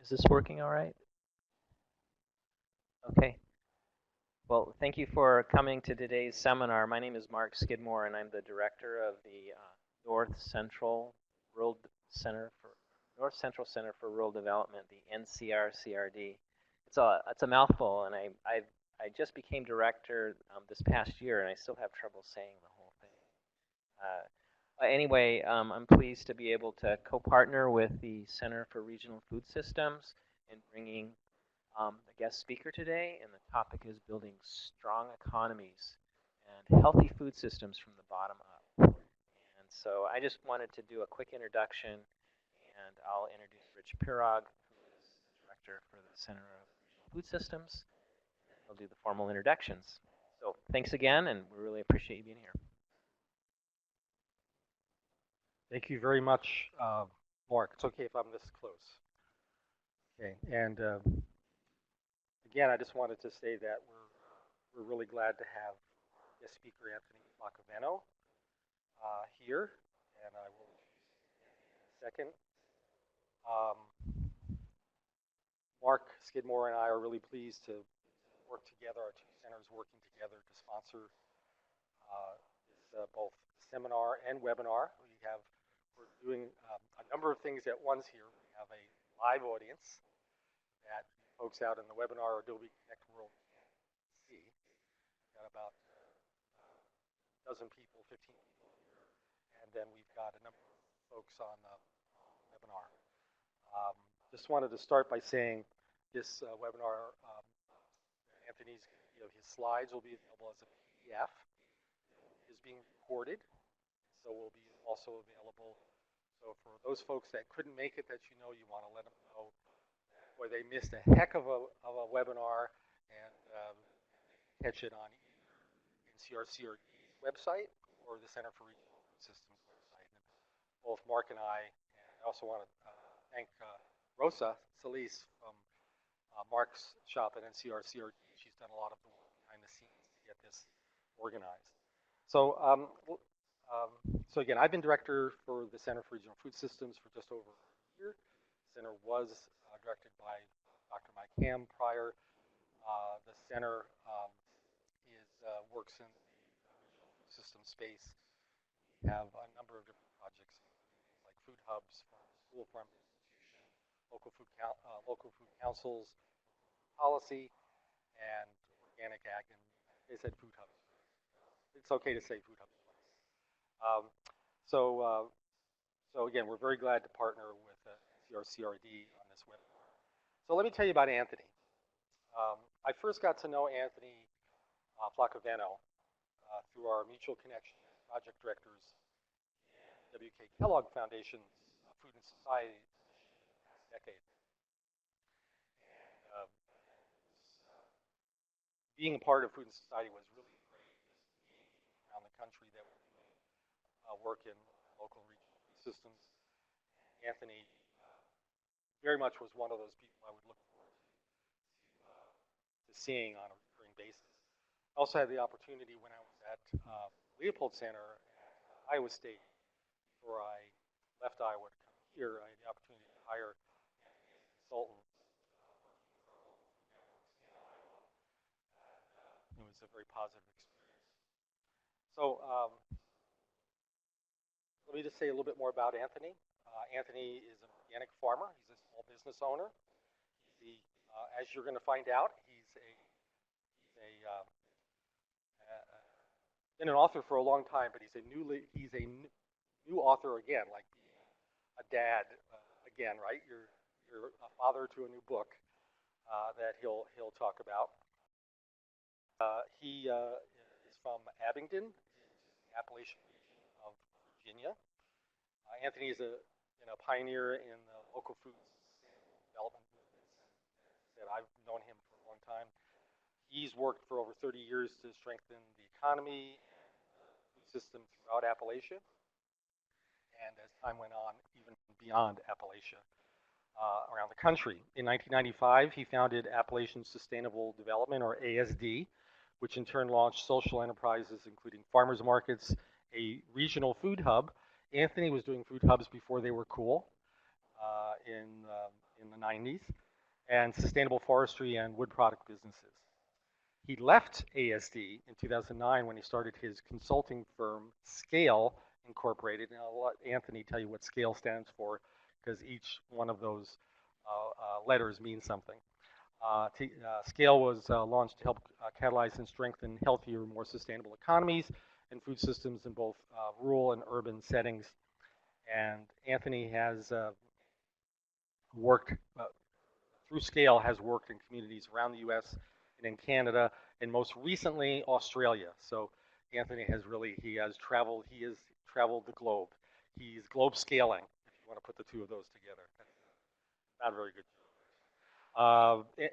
Is this working all right? Okay. Well, thank you for coming to today's seminar. My name is Mark Skidmore, and I'm the director of the Rural Center for North Central Center for Rural Development, the NCRCRD. It's a mouthful, and I just became director this past year, and I still have trouble saying the whole thing. Anyway, I'm pleased to be able to co-partner with the Center for Regional Food Systems in bringing the guest speaker today, and the topic is building strong economies and healthy food systems from the bottom up. And so I just wanted to do a quick introduction, and I'll introduce Rich Pirog, who is the director for the Center of Regional Food Systems. He'll do the formal introductions. So thanks again, and we really appreciate you being here. Thank you very much, Mark. It's okay if I'm this close. Okay, and again, I just wanted to say that we're really glad to have guest speaker Anthony Flaccavento here, and I will introduce him in a second. Mark Skidmore and I are really pleased to work together, our two centers working together to sponsor this both seminar and webinar. We're doing a number of things at once here. We have a live audience that folks out in the webinar or Adobe Connect world can see. We've got about a dozen people, 15 people here, and then we've got a number of folks on the webinar. Just wanted to start by saying this webinar, Anthony's, his slides will be available as a PDF. It is being recorded, so will be also available. So for those folks that couldn't make it, that you want to let them know, boy, they missed a heck of a webinar, and catch it on either NCRCRD's website or the Center for Regional Food Systems website. And both Mark and I also want to thank Rosa Solis from Mark's shop at NCRCRD. She's done a lot of the work behind the scenes to get this organized. So so again, I've been director for the Center for Regional Food Systems for just over a year. The center was directed by Dr. Mike Ham prior. The center works in the regional food system space. We have a number of different projects, like food hubs, school farm institution, local food councils, policy, and organic ag. And they said food hubs. It's okay to say food hubs. So again, we're very glad to partner with NCRCRD on this webinar. So let me tell you about Anthony. I first got to know Anthony Flaccavento through our mutual connection as project directors in W.K. Kellogg Foundation's Food and Society initiative in the past decade. And being a part of Food and Society was really great, just meeting people around the country that were doing work in local and regional food systems. Anthony very much was one of those people I would look forward to seeing on a recurring basis. I also had the opportunity when I was at Leopold Center at Iowa State, before I left Iowa to come here, I had the opportunity to hire Anthony as a consultant working with our local food networks in Iowa. It was a very positive experience. So let me just say a little bit more about Anthony. Anthony is an organic farmer. He's a small business owner. As you're going to find out, he's been an author for a long time, but he's a new author again, like being a dad again, right? You're a father to a new book that he'll talk about. He is from Abingdon, which is the Appalachian region of Virginia. Anthony is a pioneer in the local food sustainable development movements, and I've known him for a long time. He's worked for over 30 years to strengthen the economy and the food system throughout Appalachia, and as time went on, even beyond Appalachia, around the country. In 1995, he founded Appalachian Sustainable Development, or ASD, which in turn launched social enterprises, including farmers markets, a regional food hub. Anthony was doing food hubs before they were cool in in the 90s, and sustainable forestry and wood product businesses. He left ASD in 2009 when he started his consulting firm, Scale Incorporated. And I'll let Anthony tell you what Scale stands for, because each one of those letters means something. Scale was launched to help catalyze and strengthen healthier, more sustainable economies and food systems in both rural and urban settings. And Anthony has worked through Scale, has worked in communities around the U.S. and in Canada, and most recently Australia. So Anthony has traveled the globe. He's globe scaling, if you want to put the two of those together. Not very good.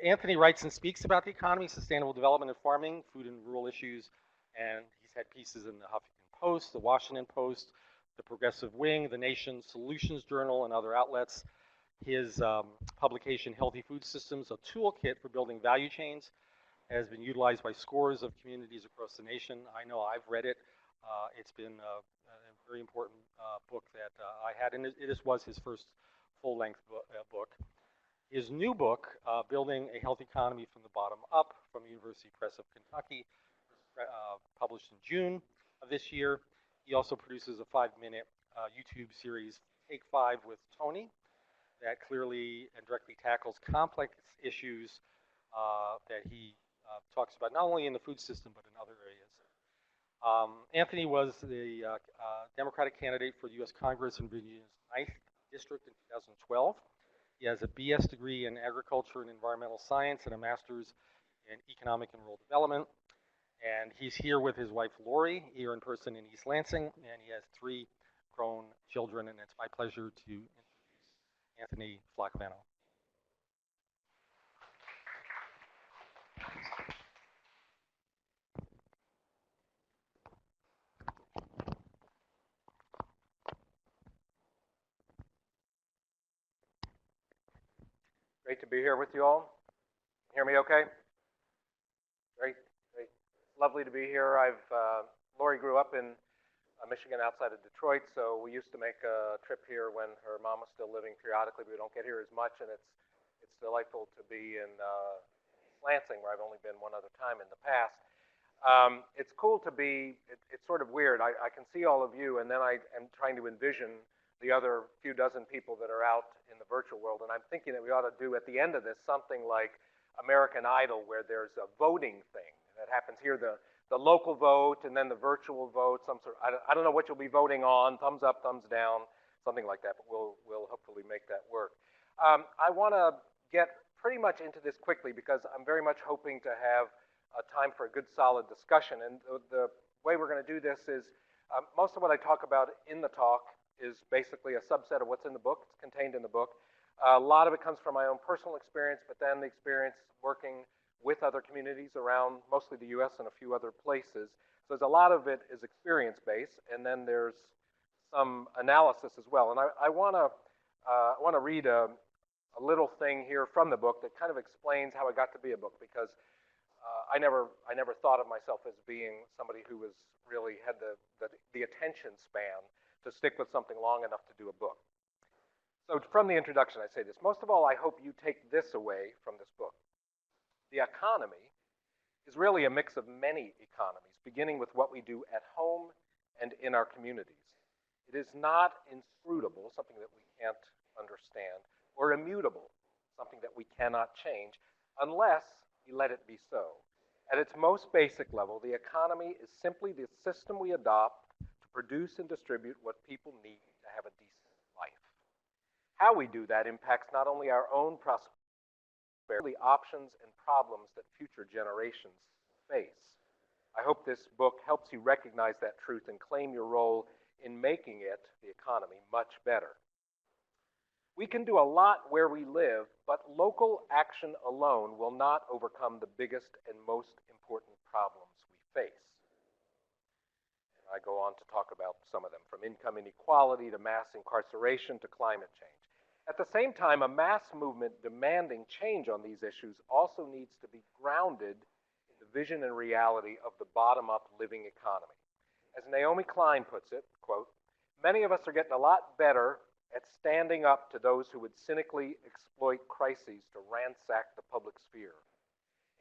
Anthony writes and speaks about the economy, sustainable development and farming, food and rural issues, and he's had pieces in the Huffington Post, the Washington Post, the Progressive Wing, the Nation, Solutions Journal, and other outlets. His publication, Healthy Food Systems, a toolkit for building value chains, has been utilized by scores of communities across the nation. I know I've read it. It's been a very important book that I had, and it was his first full-length book. His new book, Building a Healthy Economy from the Bottom Up, from University Press of Kentucky, published in June of this year. He also produces a 5-minute YouTube series, Take 5 with Tony, that clearly and directly tackles complex issues that he talks about, not only in the food system, but in other areas. Anthony was the Democratic candidate for the U.S. Congress in Virginia's 9th District in 2012. He has a BS degree in agriculture and environmental science and a master's in economic and rural development. And he's here with his wife, Lori, here in person in East Lansing, and he has 3 grown children, and it's my pleasure to introduce Anthony Flaccavento. Great to be here with you all. Hear me okay? Great, great. It's lovely to be here. Lori grew up in Michigan outside of Detroit, so we used to make a trip here when her mom was still living periodically. We don't get here as much, and it's delightful to be in Lansing, where I've only been one other time in the past. It's cool to be, it's sort of weird. I can see all of you, and then I am trying to envision the other few dozen people that are out in the virtual world, and I'm thinking that we ought to do at the end of this something like American Idol, where there's a voting thing that happens here, the local vote and then the virtual vote, some sort of, I don't know what you'll be voting on, thumbs up, thumbs down, something like that, but we'll hopefully make that work. I want to get pretty much into this quickly because I'm very much hoping to have time for a good solid discussion, and the way we're going to do this is most of what I talk about in the talk is basically a subset of what's in the book. It's contained in the book. A lot of it comes from my own personal experience, but then the experience working with other communities around mostly the U.S. and a few other places. So there's a lot of it is experience-based, and then there's some analysis as well. And I want to read a little thing here from the book that kind of explains how it got to be a book, because I never thought of myself as being somebody who was really had the attention span to stick with something long enough to do a book. So from the introduction, I say this. Most of all, I hope you take this away from this book. The economy is really a mix of many economies, beginning with what we do at home and in our communities. It is not inscrutable, something that we can't understand, or immutable, something that we cannot change, unless we let it be so. At its most basic level, the economy is simply the system we adopt to produce and distribute what people need to have a decent life. How we do that impacts not only our own prosperity, but the options and problems that future generations face. I hope this book helps you recognize that truth and claim your role in making it, the economy, much better. We can do a lot where we live, but local action alone will not overcome the biggest and most important problems we face. And I go on to talk about some of them, from income inequality to mass incarceration to climate change. At the same time, a mass movement demanding change on these issues also needs to be grounded in the vision and reality of the bottom-up living economy. As Naomi Klein puts it, quote, "Many of us are getting a lot better at standing up to those who would cynically exploit crises to ransack the public sphere.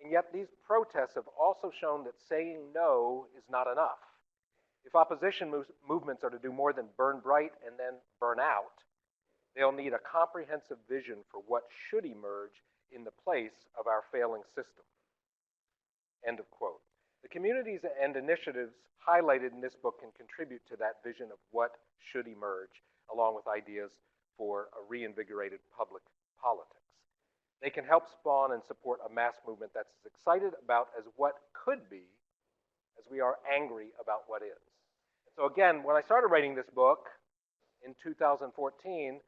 And yet these protests have also shown that saying no is not enough. If opposition movements are to do more than burn bright and then burn out, they'll need a comprehensive vision for what should emerge in the place of our failing system. End of quote. The communities and initiatives highlighted in this book can contribute to that vision of what should emerge, along with ideas for a reinvigorated public politics. They can help spawn and support a mass movement that's as excited about as what could be as we are angry about what is. So again, when I started writing this book in 2014,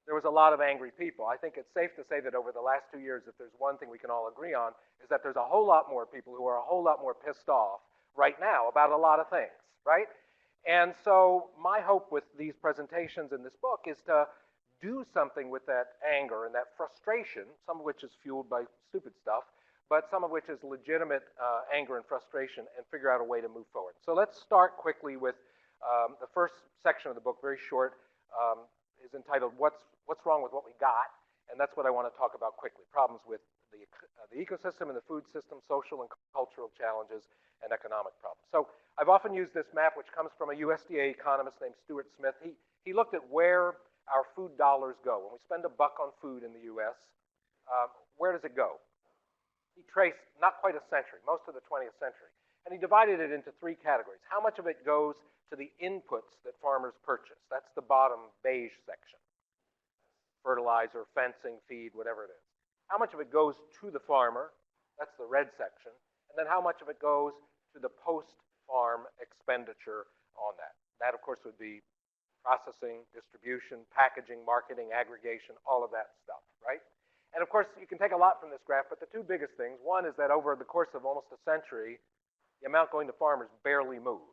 there was a lot of angry people. I think it's safe to say that over the last 2 years, if there's one thing we can all agree on, is that there's a whole lot more people who are a whole lot more pissed off right now about a lot of things, right? And so my hope with these presentations in this book is to do something with that anger and that frustration, some of which is fueled by stupid stuff, but some of which is legitimate anger and frustration, and figure out a way to move forward. So let's start quickly with the first section of the book, very short, is entitled What's Wrong with What We Got? And that's what I want to talk about quickly. Problems with the ecosystem and the food system, social and cultural challenges, and economic problems. So I've often used this map, which comes from a USDA economist named Stuart Smith. He looked at where our food dollars go. When we spend $1 on food in the US, where does it go? He traced not quite a century, most of the 20th century, and he divided it into 3 categories. How much of it goes to the inputs that farmers purchase? That's the bottom beige section. Fertilizer, fencing, feed, whatever it is. How much of it goes to the farmer? That's the red section. And then how much of it goes to the post-farm expenditure on that? That, of course, would be processing, distribution, packaging, marketing, aggregation, all of that stuff, right? And of course, you can take a lot from this graph, but the 2 biggest things, one is that over the course of almost a century, the amount going to farmers barely moved.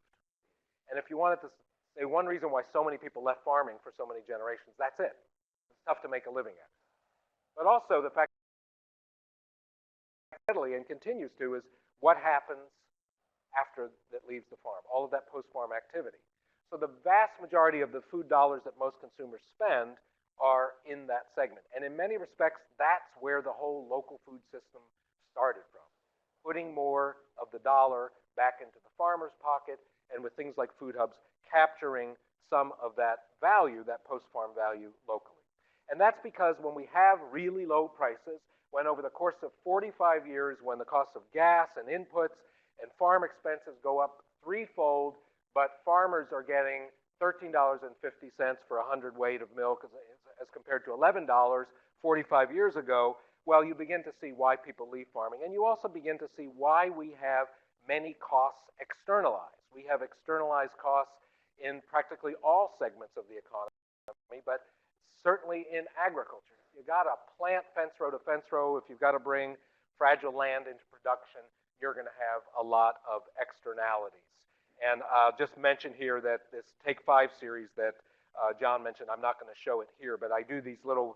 And if you wanted to say one reason why so many people left farming for so many generations, that's it. It's tough to make a living at it. But also the fact steadily and continues to is what happens after that leaves the farm, all of that post-farm activity. So the vast majority of the food dollars that most consumers spend are in that segment. And in many respects, that's where the whole local food system started from. Putting more of the dollar back into the farmer's pocket, and with things like food hubs, capturing some of that value, that post-farm value, locally. And that's because when we have really low prices, when over the course of 45 years, when the cost of gas and inputs and farm expenses go up 3-fold, but farmers are getting $13.50 for 100 weight of milk as compared to $11 45 years ago, well, you begin to see why people leave farming. And you also begin to see why we have many costs externalized. We have externalized costs in practically all segments of the economy, but certainly in agriculture. If you've got to plant fence row to fence row, if you've got to bring fragile land into production, you're going to have a lot of externalities. And just mention here that this Take 5 series that John mentioned, I'm not going to show it here, but I do these little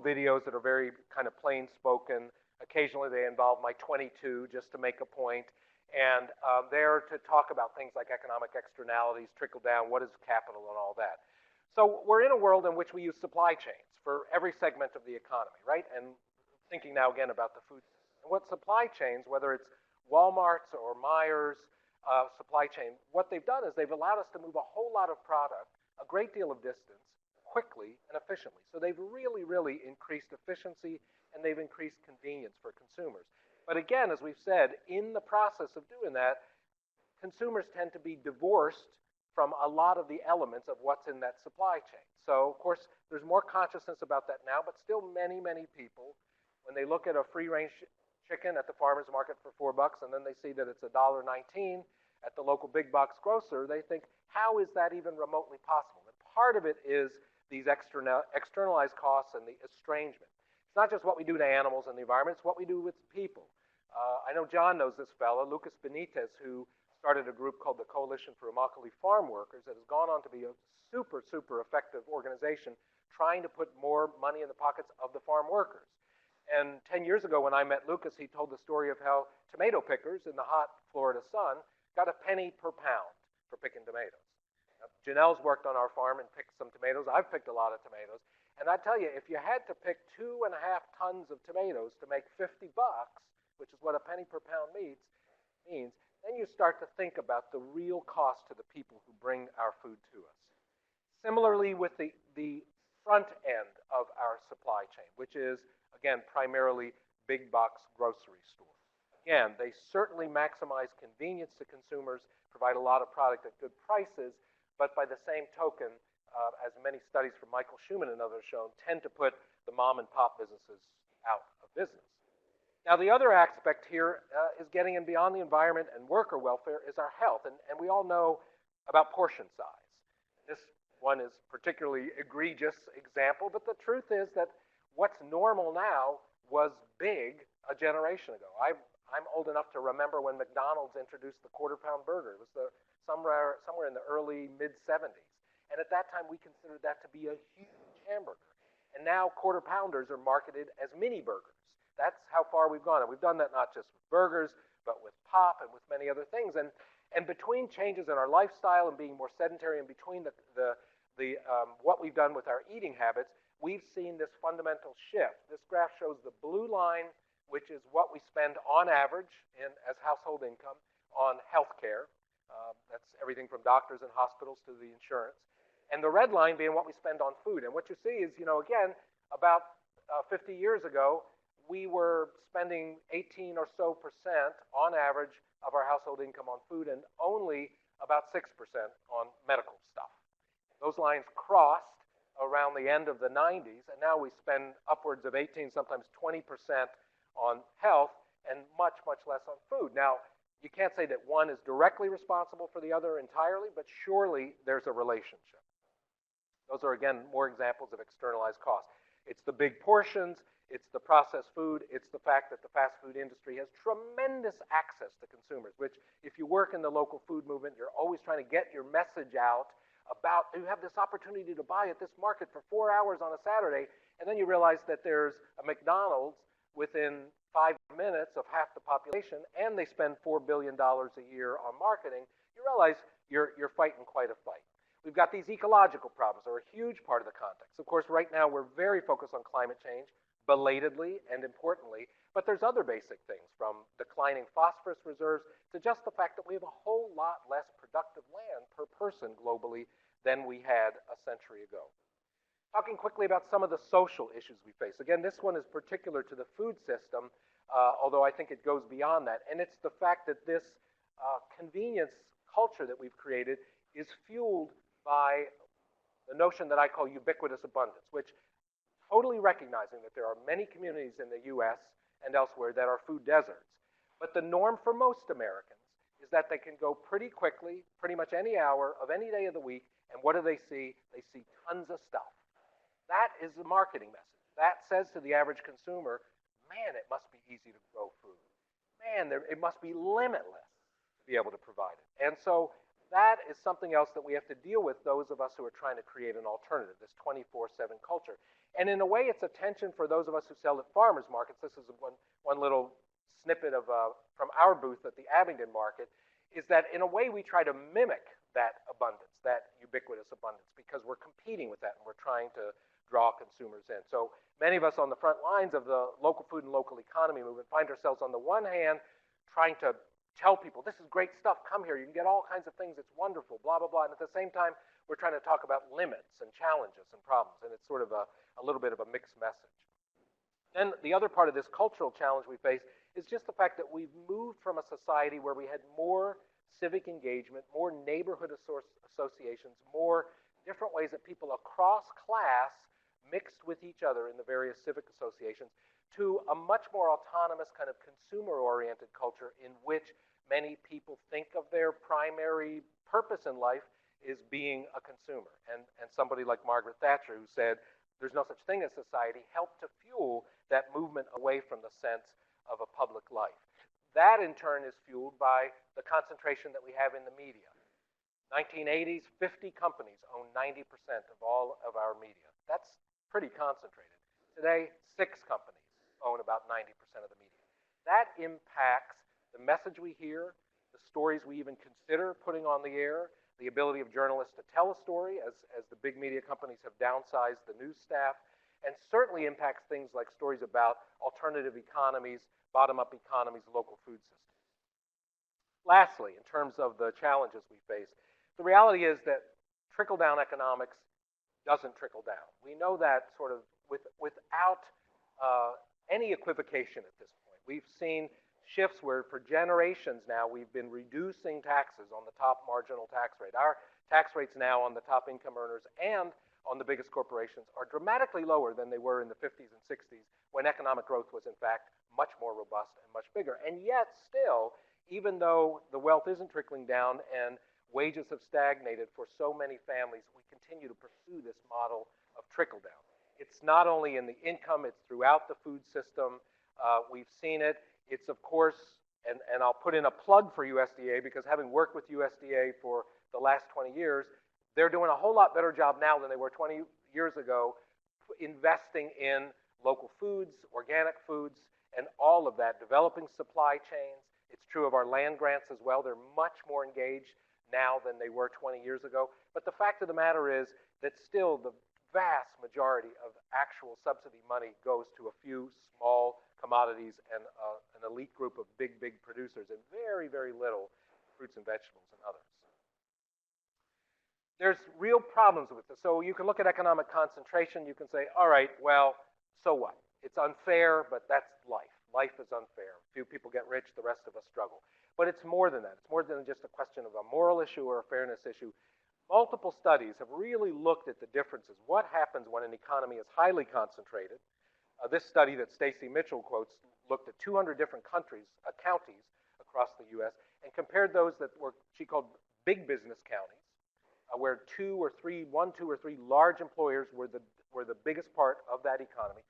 videos that are very kind of plain spoken. Occasionally they involve my 22 just to make a point. And they're to talk about things like economic externalities, trickle down, what is capital, and all that. So we're in a world in which we use supply chains for every segment of the economy, right? And thinking now again about the food system. And what supply chains, whether it's Walmart's or Meijer's supply chain, what they've done is they've allowed us to move a whole lot of product, a great deal of distance, quickly and efficiently. So they've really, really increased efficiency, and they've increased convenience for consumers. But again, as we've said, in the process of doing that, consumers tend to be divorced from a lot of the elements of what's in that supply chain. So, of course, there's more consciousness about that now, but still many, many people, when they look at a free-range chicken at the farmer's market for $4 and then they see that it's $1.19 at the local big box grocer, they think, how is that even remotely possible? And part of it is these externalized costs and the estrangement. It's not just what we do to animals and the environment, it's what we do with people. I know John knows this fellow, Lucas Benitez, who started a group called the Coalition for Immokalee Farm Workers that has gone on to be a super, super effective organization trying to put more money in the pockets of the farm workers. And 10 years ago when I met Lucas, he told the story of how tomato pickers in the hot Florida sun got a penny per pound for picking tomatoes. Now, Janelle's worked on our farm and picked some tomatoes. I've picked a lot of tomatoes. And I tell you, if you had to pick 2.5 tons of tomatoes to make $50, which is what a penny per pound means, then you start to think about the real cost to the people who bring our food to us. Similarly with the front end of our supply chain, which is, again, primarily big box grocery stores. Again, they certainly maximize convenience to consumers, provide a lot of product at good prices, but by the same token, as many studies from Michael Schuman and others shown, tend to put the mom and pop businesses out of business. Now, the other aspect here is getting in beyond the environment and worker welfare is our health, and we all know about portion size. This one is particularly egregious example, but the truth is that what's normal now was big a generation ago. I'm old enough to remember when McDonald's introduced the quarter-pound burger. It was somewhere in the early, mid-'70s. And at that time, we considered that to be a huge hamburger. And now quarter-pounders are marketed as mini burgers. That's how far we've gone. And we've done that not just with burgers, but with pop and with many other things. And between changes in our lifestyle and being more sedentary, and between what we've done with our eating habits, we've seen this fundamental shift. This graph shows the blue line, which is what we spend on average as household income on healthcare. That's everything from doctors and hospitals to the insurance. And the red line being what we spend on food. And what you see is, again, about 50 years ago, we were spending 18 or so percent on average of our household income on food and only about 6% on medical stuff. Those lines crossed around the end of the 90s, and now we spend upwards of 18, sometimes 20% on health and much, much less on food. Now, you can't say that one is directly responsible for the other entirely, but surely there's a relationship. Those are, again, more examples of externalized costs. It's the big portions, it's the processed food, it's the fact that the fast food industry has tremendous access to consumers, which if you work in the local food movement, you're always trying to get your message out about you have this opportunity to buy at this market for 4 hours on a Saturday, and then you realize that there's a McDonald's within 5 minutes of half the population, and they spend $4 billion a year on marketing. You realize you're fighting quite a fight. We've got these ecological problems that are a huge part of the context. Of course, right now we're very focused on climate change, belatedly and importantly, but there's other basic things, from declining phosphorus reserves to just the fact that we have a whole lot less productive land per person globally than we had a century ago. Talking quickly about some of the social issues we face. Again, this one is particular to the food system, although I think it goes beyond that. And it's the fact that this convenience culture that we've created is fueled by the notion that I call ubiquitous abundance, which totally recognizing that there are many communities in the US and elsewhere that are food deserts. But the norm for most Americans is that they can go pretty quickly, pretty much any hour of any day of the week, and what do they see? They see tons of stuff. That is the marketing message. That says to the average consumer, man, it must be easy to grow food. Man, it must be limitless to be able to provide it. And so that is something else that we have to deal with, those of us who are trying to create an alternative, this 24/7 culture. And in a way, it's a tension for those of us who sell at farmers markets. This is one little snippet of from our booth at the Abingdon market, is that in a way we try to mimic that abundance, that ubiquitous abundance, because we're competing with that and we're trying to draw consumers in. So many of us on the front lines of the local food and local economy movement find ourselves on the one hand trying to tell people, this is great stuff, come here, you can get all kinds of things, it's wonderful, blah, blah, blah. And at the same time, we're trying to talk about limits and challenges and problems, and it's sort of a little bit of a mixed message. Then the other part of this cultural challenge we face is just the fact that we've moved from a society where we had more civic engagement, more neighborhood associations, more different ways that people across class mixed with each other in the various civic associations, to a much more autonomous kind of consumer-oriented culture in which many people think of their primary purpose in life is being a consumer. And somebody like Margaret Thatcher, who said there's no such thing as society, helped to fuel that movement away from the sense of a public life. That, in turn, is fueled by the concentration that we have in the media. 1980s, 50 companies own 90% of all of our media. That's pretty concentrated. Today, 6 companies own about 90% of the media. That impacts the message we hear, the stories we even consider putting on the air, the ability of journalists to tell a story as the big media companies have downsized the news staff, and certainly impacts things like stories about alternative economies, bottom-up economies, local food systems. Lastly, in terms of the challenges we face, the reality is that trickle-down economics doesn't trickle down. We know that sort of without any equivocation at this point. We've seen shifts where for generations now we've been reducing taxes on the top marginal tax rate. Our tax rates now on the top income earners and on the biggest corporations are dramatically lower than they were in the 50s and 60s when economic growth was in fact much more robust and much bigger. And yet still, even though the wealth isn't trickling down and wages have stagnated for so many families, we continue to pursue this model of trickle down. It's not only in the income, it's throughout the food system. We've seen it. It's, of course, and I'll put in a plug for USDA because having worked with USDA for the last 20 years, they're doing a whole lot better job now than they were 20 years ago, investing in local foods, organic foods, and all of that, developing supply chains. It's true of our land grants as well. They're much more engaged now than they were 20 years ago. But the fact of the matter is that still the vast majority of actual subsidy money goes to a few small commodities and an elite group of big producers, and very, very little fruits and vegetables and others. There's real problems with this. So you can look at economic concentration. You can say, all right, well, so what? It's unfair, but that's life. Life is unfair. Few people get rich, the rest of us struggle. But it's more than that. It's more than just a question of a moral issue or a fairness issue. Multiple studies have really looked at the differences. What happens when an economy is highly concentrated? This study that Stacy Mitchell quotes looked at 200 different counties across the U.S. and compared those that were, she called big business counties, where one, two, or three large employers were the biggest part of that economy,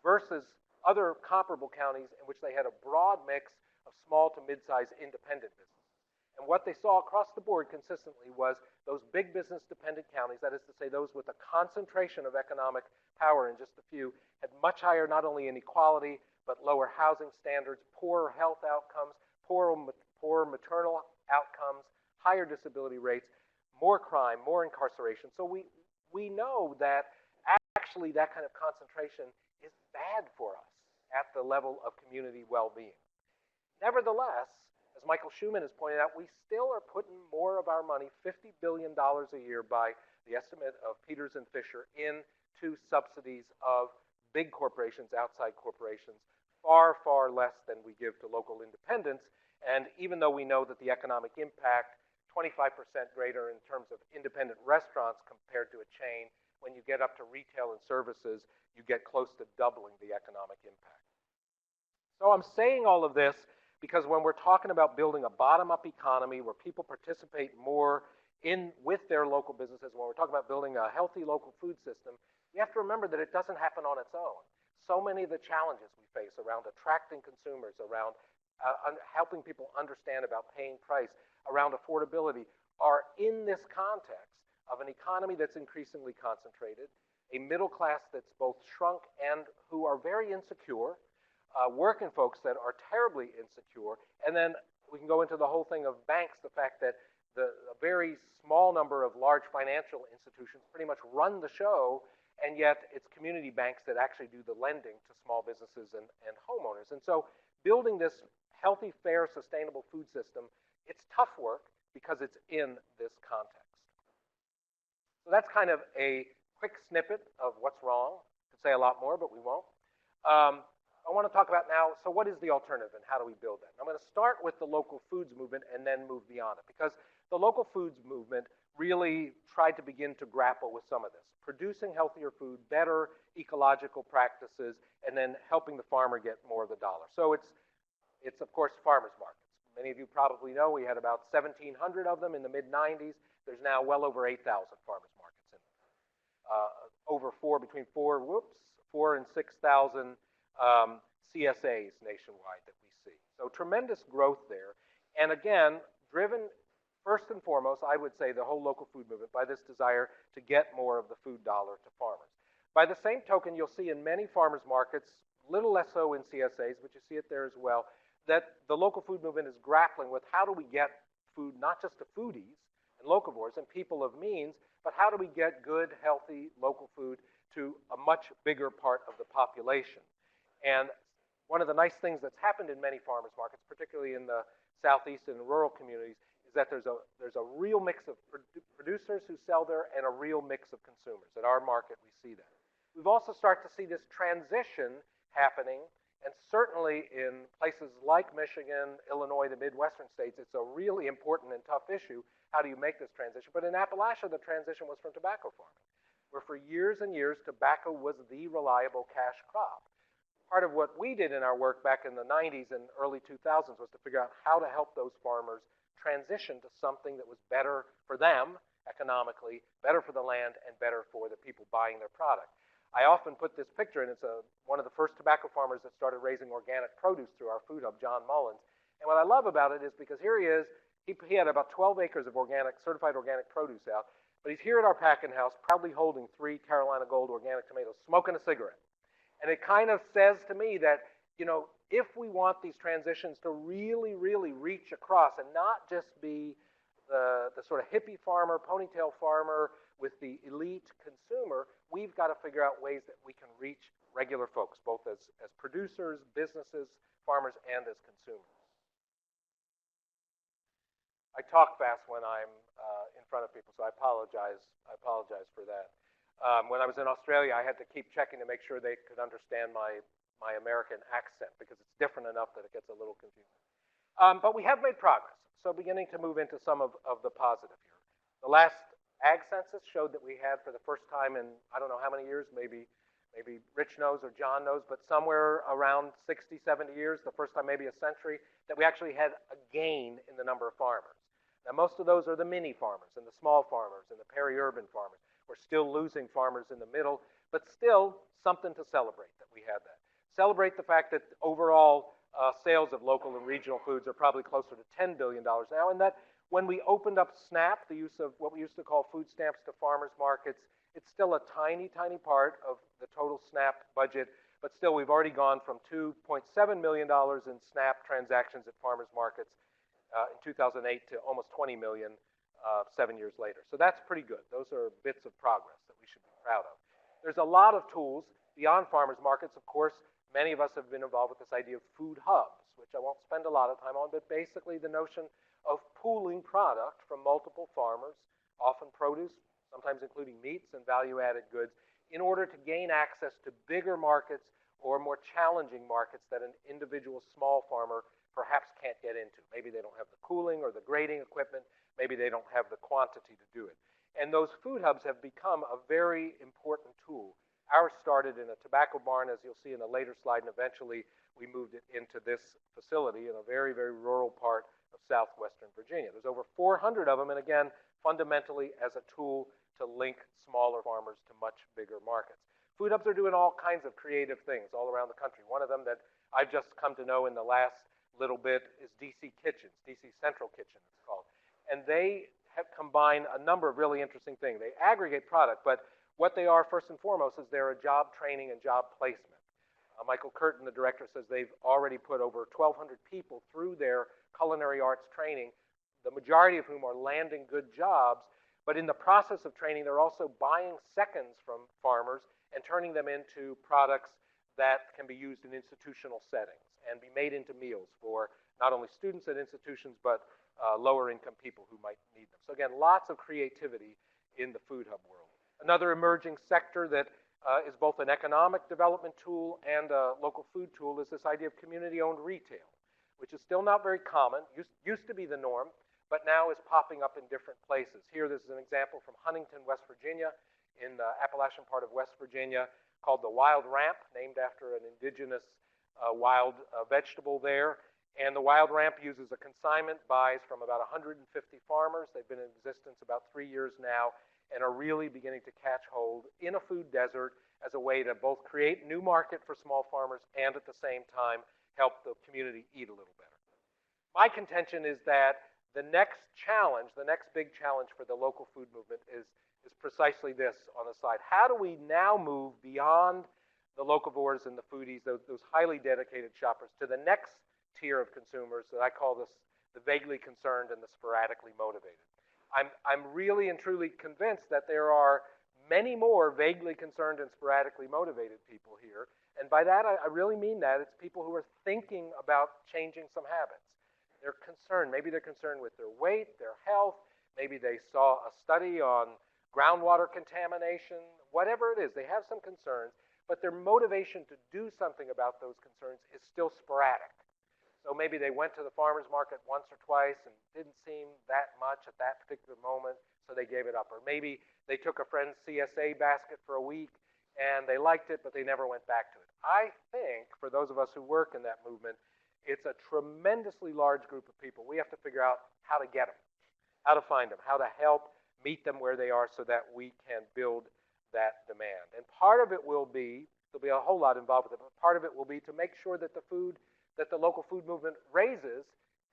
versus other comparable counties in which they had a broad mix of small to mid-sized independent businesses. And what they saw across the board consistently was those big business dependent counties, that is to say those with a concentration of economic power in just a few, had much higher not only inequality, but lower housing standards, poorer health outcomes, poorer maternal outcomes, higher disability rates, more crime, more incarceration. So we know that actually that kind of concentration is bad for us at the level of community well-being. Nevertheless, as Michael Schuman has pointed out, we still are putting more of our money, $50 billion a year by the estimate of Peters and Fisher, into subsidies of big corporations, outside corporations, far, far less than we give to local independents. And even though we know that the economic impact, 25% greater in terms of independent restaurants compared to a chain, when you get up to retail and services, you get close to doubling the economic impact. So I'm saying all of this because when we're talking about building a bottom-up economy where people participate more with their local businesses, when we're talking about building a healthy local food system, you have to remember that it doesn't happen on its own. So many of the challenges we face around attracting consumers, around helping people understand about paying price, around affordability, are in this context of an economy that's increasingly concentrated, a middle class that's both shrunk and who are very insecure, working folks that are terribly insecure, and then we can go into the whole thing of banks, the fact that a very small number of large financial institutions pretty much run the show, and yet it's community banks that actually do the lending to small businesses and homeowners. And so building this healthy, fair, sustainable food system, it's tough work because it's in this context. So that's kind of a quick snippet of what's wrong. Could say a lot more, but we won't. I want to talk about now, so what is the alternative and how do we build that? And I'm going to start with the local foods movement and then move beyond it, because the local foods movement really tried to begin to grapple with some of this, producing healthier food, better ecological practices, and then helping the farmer get more of the dollar. So it's of course farmers markets. Many of you probably know we had about 1,700 of them in the mid-90s. There's now well over 8,000 farmers markets in them. Between 4 and 6,000 CSAs nationwide that we see. So tremendous growth there. And again, driven first and foremost, I would say, the whole local food movement by this desire to get more of the food dollar to farmers. By the same token, you'll see in many farmers markets, little less so in CSAs, but you see it there as well, that the local food movement is grappling with how do we get food not just to foodies and and locavores and people of means, but how do we get good, healthy, local food to a much bigger part of the population? And one of the nice things that's happened in many farmers markets, particularly in the southeast and rural communities, is that there's a real mix of producers who sell there and a real mix of consumers. At our market, we see that. We've also started to see this transition happening, and certainly in places like Michigan, Illinois, the Midwestern states, it's a really important and tough issue. How do you make this transition? But in Appalachia, the transition was from tobacco farming, where for years and years, tobacco was the reliable cash crop. Part of what we did in our work back in the 90s and early 2000s was to figure out how to help those farmers transition to something that was better for them economically, better for the land, and better for the people buying their product. I often put this picture, and it's one of the first tobacco farmers that started raising organic produce through our food hub, John Mullins. And what I love about it is because here he is, he had about 12 acres of organic, certified organic produce out, but he's here at our packing house, proudly holding 3 Carolina Gold organic tomatoes, smoking a cigarette. And it kind of says to me that, you know, if we want these transitions to really, really reach across and not just be the sort of hippie farmer, ponytail farmer with the elite consumer, we've got to figure out ways that we can reach regular folks, both as producers, businesses, farmers, and as consumers. I talk fast when I'm in front of people, so I apologize for that. When I was in Australia, I had to keep checking to make sure they could understand my American accent because it's different enough that it gets a little confusing. But we have made progress, so beginning to move into some of the positive here. The last ag census showed that we had, for the first time in I don't know how many years, maybe Rich knows or John knows, but somewhere around 60, 70 years, the first time maybe a century, that we actually had a gain in the number of farmers. Now, most of those are the mini farmers and the small farmers and the peri-urban farmers. We're still losing farmers in the middle, but still something to celebrate that we had that. Celebrate the fact that overall sales of local and regional foods are probably closer to $10 billion now, and that when we opened up SNAP, the use of what we used to call food stamps to farmers markets, it's still a tiny, tiny part of the total SNAP budget, but still we've already gone from $2.7 million in SNAP transactions at farmers markets in 2008 to almost 20 million 7 years later. So that's pretty good. Those are bits of progress that we should be proud of. There's a lot of tools beyond farmers markets. Of course, many of us have been involved with this idea of food hubs, which I won't spend a lot of time on, but basically the notion of pooling product from multiple farmers, often produce, sometimes including meats and value-added goods, in order to gain access to bigger markets or more challenging markets that an individual small farmer perhaps can't get into. Maybe they don't have the cooling or the grading equipment. Maybe they don't have the quantity to do it. And those food hubs have become a very important tool. Ours started in a tobacco barn, as you'll see in a later slide, and eventually we moved it into this facility in a very, very rural part of southwestern Virginia. There's over 400 of them, and again, fundamentally as a tool to link smaller farmers to much bigger markets. Food hubs are doing all kinds of creative things all around the country. One of them that I've just come to know in the last little bit is DC Kitchens, DC Central Kitchen it's called. And they have combined a number of really interesting things. They aggregate product, but what they are first and foremost is they're a job training and job placement. Michael Curtin, the director, says they've already put over 1,200 people through their culinary arts training, the majority of whom are landing good jobs, but in the process of training, they're also buying seconds from farmers and turning them into products that can be used in institutional settings and be made into meals for not only students at institutions, but lower income people who might need them. So again, lots of creativity in the food hub world. Another emerging sector that is both an economic development tool and a local food tool is this idea of community-owned retail, which is still not very common, used to be the norm, but now is popping up in different places. Here, this is an example from Huntington, West Virginia, in the Appalachian part of West Virginia, called the Wild Ramp, named after an indigenous wild vegetable there. And the Wild Ramp uses a consignment buys from about 150 farmers. They've been in existence about 3 years now and are really beginning to catch hold in a food desert as a way to both create new market for small farmers and at the same time help the community eat a little better. My contention is that the next challenge, the next big challenge for the local food movement is precisely this on the side. How do we now move beyond the locavores and the foodies, those highly dedicated shoppers, to the next tier of consumers that I call this the vaguely concerned and the sporadically motivated? I'm really and truly convinced that there are many more vaguely concerned and sporadically motivated people here. And by that, I really mean that. It's people who are thinking about changing some habits. They're concerned. Maybe they're concerned with their weight, their health. Maybe they saw a study on groundwater contamination. Whatever it is, they have some concerns, but their motivation to do something about those concerns is still sporadic. So maybe they went to the farmer's market once or twice and didn't seem that much at that particular moment, so they gave it up. Or maybe they took a friend's CSA basket for a week and they liked it, but they never went back to it. I think for those of us who work in that movement, it's a tremendously large group of people. We have to figure out how to get them, how to find them, how to help meet them where they are so that we can build that demand. And part of it will be, there'll be a whole lot involved with it, but part of it will be to make sure that the food that the local food movement raises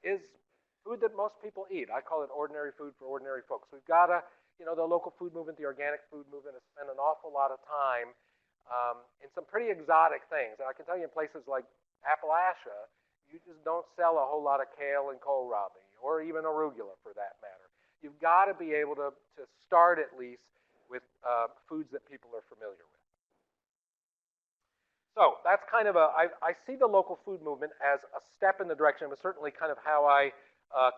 is food that most people eat. I call it ordinary food for ordinary folks. We've got to, the local food movement, the organic food movement has spent an awful lot of time in some pretty exotic things. And I can tell you in places like Appalachia, you just don't sell a whole lot of kale and kohlrabi, or even arugula for that matter. You've got to be able to start at least with foods that people are familiar with. So that's kind of I see the local food movement as a step in the direction. It was certainly kind of how I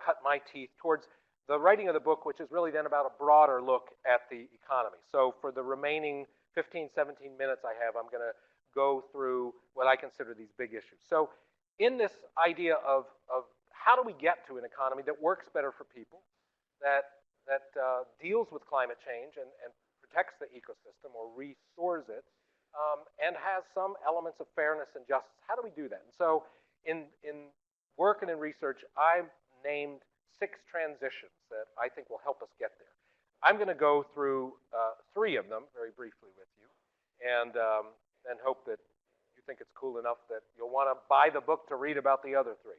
cut my teeth towards the writing of the book, which is really then about a broader look at the economy. So for the remaining 15, 17 minutes I have, I'm going to go through what I consider these big issues. So in this idea of how do we get to an economy that works better for people, that deals with climate change and protects the ecosystem or restores it, and has some elements of fairness and justice. How do we do that? And so in work and in research, I've named 6 transitions that I think will help us get there. I'm going to go through 3 of them very briefly with you, and hope that you think it's cool enough that you'll want to buy the book to read about the other 3.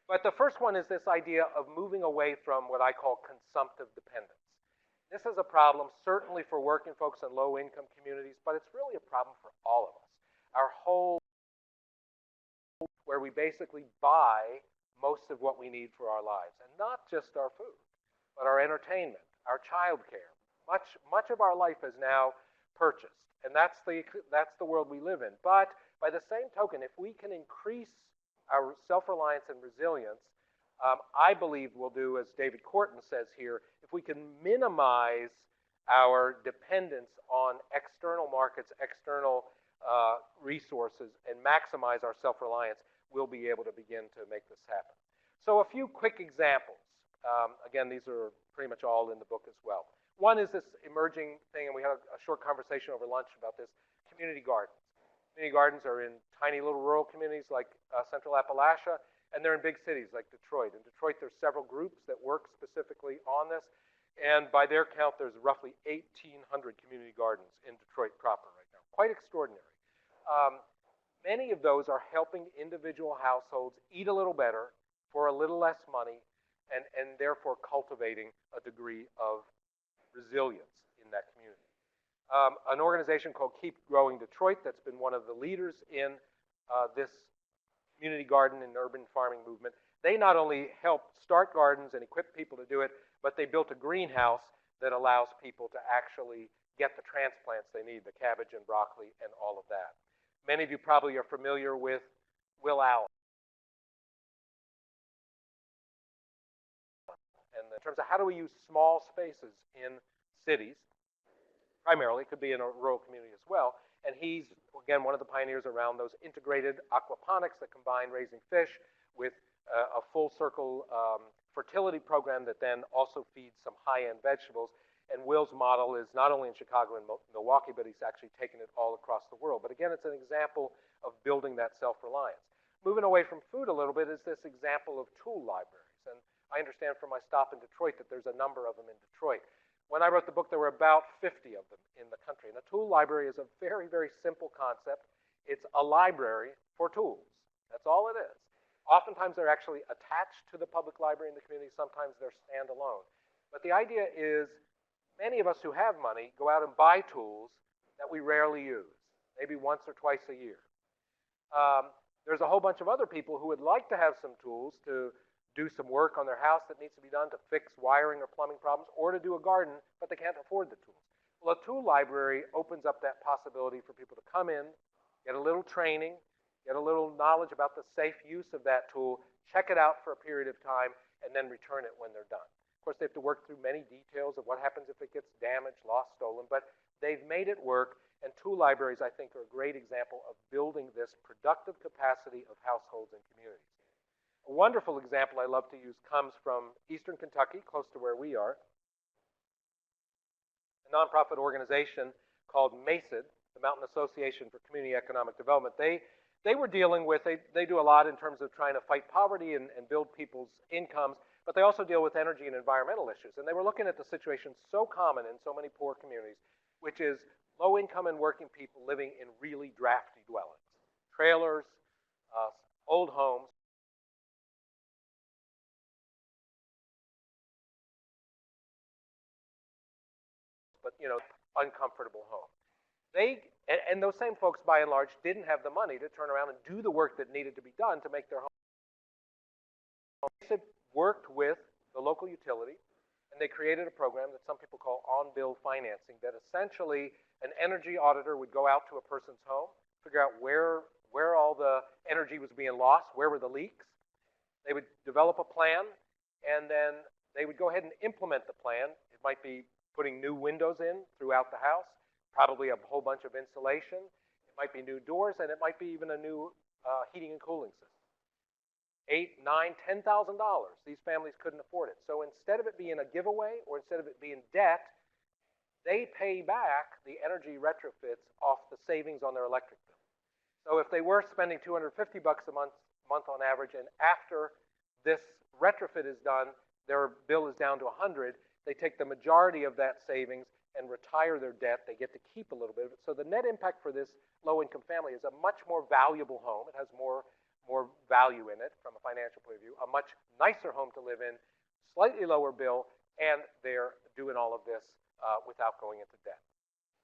But the first one is this idea of moving away from what I call consumptive dependence. This is a problem certainly for working folks in low-income communities, but it's really a problem for all of us. Our whole, where we basically buy most of what we need for our lives, and not just our food, but our entertainment, our childcare. Much of our life is now purchased, and that's the world we live in. But by the same token, if we can increase our self-reliance and resilience, I believe we'll do, as David Corton says here, if we can minimize our dependence on external markets, external resources, and maximize our self-reliance, we'll be able to begin to make this happen. So a few quick examples. Again, these are pretty much all in the book as well. One is this emerging thing, and we had a short conversation over lunch about this, community gardens. Community gardens are in tiny little rural communities like central Appalachia, and they're in big cities like Detroit. In Detroit, there's several groups that work specifically on this. And by their count, there's roughly 1,800 community gardens in Detroit proper right now. Quite extraordinary. Many of those are helping individual households eat a little better for a little less money, and therefore cultivating a degree of resilience in that community. An organization called Keep Growing Detroit that's been one of the leaders in this community garden and urban farming movement. They not only help start gardens and equip people to do it, but they built a greenhouse that allows people to actually get the transplants they need, the cabbage and broccoli and all of that. Many of you probably are familiar with Will Allen. And in terms of how do we use small spaces in cities, primarily, it could be in a rural community as well, and he's, again, one of the pioneers around those integrated aquaponics that combine raising fish with a full circle fertility program that then also feeds some high-end vegetables. And Will's model is not only in Chicago and Milwaukee, but he's actually taken it all across the world. But again, it's an example of building that self-reliance. Moving away from food a little bit is this example of tool libraries. And I understand from my stop in Detroit that there's a number of them in Detroit. When I wrote the book, there were about 50 of them in the country. And a tool library is a very, very simple concept. It's a library for tools. That's all it is. Oftentimes, they're actually attached to the public library in the community. Sometimes they're standalone. But the idea is many of us who have money go out and buy tools that we rarely use, maybe once or twice a year. There's a whole bunch of other people who would like to have some tools to do some work on their house that needs to be done, to fix wiring or plumbing problems, or to do a garden, but they can't afford the tools. Well, a tool library opens up that possibility for people to come in, get a little training, get a little knowledge about the safe use of that tool, check it out for a period of time, and then return it when they're done. Of course, they have to work through many details of what happens if it gets damaged, lost, stolen, but they've made it work, and tool libraries, I think, are a great example of building this productive capacity of households and communities. A wonderful example I love to use comes from Eastern Kentucky, close to where we are, a nonprofit organization called MACID, the Mountain Association for Community Economic Development. They were dealing with, they do a lot in terms of trying to fight poverty and build people's incomes, but they also deal with energy and environmental issues. And they were looking at the situation so common in so many poor communities, which is low-income and working people living in really drafty dwellings, trailers, old homes, but uncomfortable home. And those same folks, by and large, didn't have the money to turn around and do the work that needed to be done to make their home. They worked with the local utility, and they created a program that some people call on-bill financing, that essentially an energy auditor would go out to a person's home, figure out where all the energy was being lost, where were the leaks. They would develop a plan, and then they would go ahead and implement the plan. It might be putting new windows in throughout the house, probably a whole bunch of insulation. It might be new doors, and it might be even a new heating and cooling system. $8,000, $9,000, $10,000. These families couldn't afford it. So instead of it being a giveaway, or instead of it being debt, they pay back the energy retrofits off the savings on their electric bill. So if they were spending $250 a month on average, and after this retrofit is done, their bill is down to $100, they take the majority of that savings and retire their debt. They get to keep a little bit of it. So the net impact for this low-income family is a much more valuable home. It has more value in it from a financial point of view, a much nicer home to live in, slightly lower bill, and they're doing all of this without going into debt.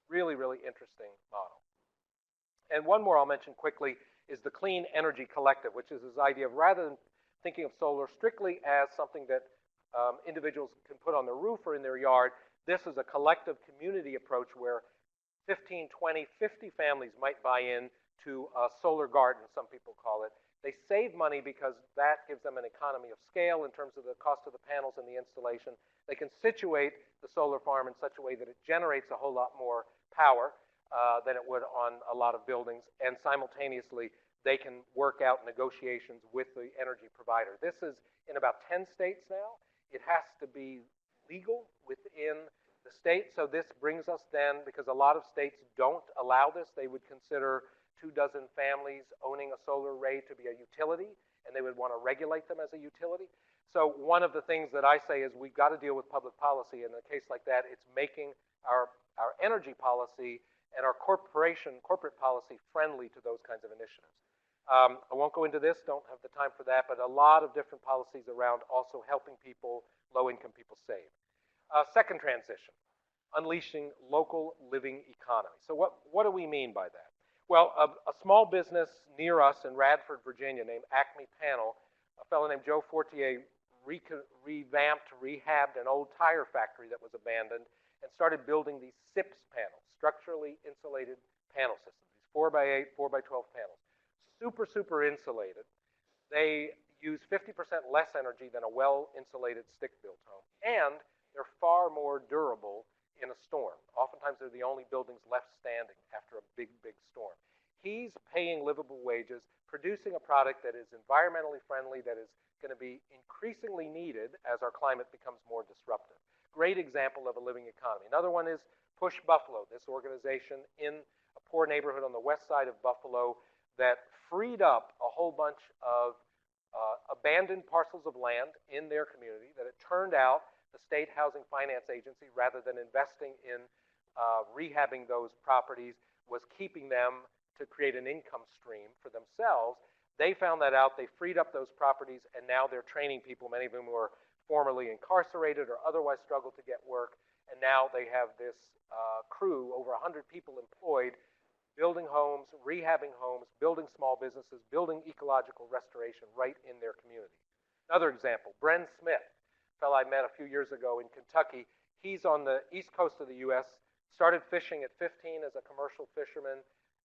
Really, really interesting model. And one more I'll mention quickly is the Clean Energy Collective, which is this idea of, rather than thinking of solar strictly as something that individuals can put on their roof or in their yard, this is a collective community approach where 15, 20, 50 families might buy in to a solar garden, some people call it. They save money because that gives them an economy of scale in terms of the cost of the panels and the installation. They can situate the solar farm in such a way that it generates a whole lot more power than it would on a lot of buildings, and simultaneously they can work out negotiations with the energy provider. This is in about 10 states now. It has to be legal within the state. So this brings us then, because a lot of states don't allow this, they would consider 24 families owning a solar array to be a utility, and they would want to regulate them as a utility. So one of the things that I say is we've got to deal with public policy. In a case like that, it's making our energy policy and our corporate policy friendly to those kinds of initiatives. I won't go into this, don't have the time for that, but a lot of different policies around also helping people, low-income people, save. Second transition, unleashing local living economy. So what do we mean by that? Well, a small business near us in Radford, Virginia, named Acme Panel, a fellow named Joe Fortier revamped, rehabbed an old tire factory that was abandoned and started building these SIPS panels, structurally insulated panel systems, these 4x8, 4x12 panels. Super, super insulated. They use 50% less energy than a well-insulated stick-built home, and they're far more durable in a storm. Oftentimes, they're the only buildings left standing after a big, big storm. He's paying livable wages, producing a product that is environmentally friendly, that is going to be increasingly needed as our climate becomes more disruptive. Great example of a living economy. Another one is Push Buffalo, this organization in a poor neighborhood on the west side of Buffalo that freed up a whole bunch of abandoned parcels of land in their community that it turned out the State Housing Finance Agency, rather than investing in rehabbing those properties, was keeping them to create an income stream for themselves. They found that out, they freed up those properties, and now they're training people, many of whom were formerly incarcerated or otherwise struggled to get work, and now they have this crew, over 100 people employed, building homes, rehabbing homes, building small businesses, building ecological restoration right in their community. Another example, Bren Smith, a fellow I met a few years ago in Kentucky. He's on the east coast of the U.S., started fishing at 15 as a commercial fisherman.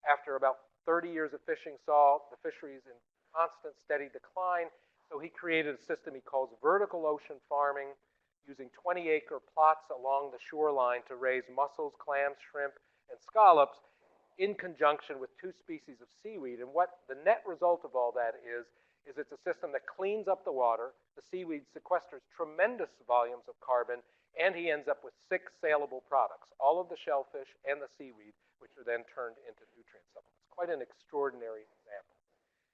After about 30 years of fishing, saw the fisheries in constant, steady decline. So he created a system he calls vertical ocean farming, using 20-acre plots along the shoreline to raise mussels, clams, shrimp, and scallops in conjunction with 2 species of seaweed. And what the net result of all that is it's a system that cleans up the water. The seaweed sequesters tremendous volumes of carbon, and he ends up with 6 saleable products, all of the shellfish and the seaweed, which are then turned into nutrient supplements. Quite an extraordinary example.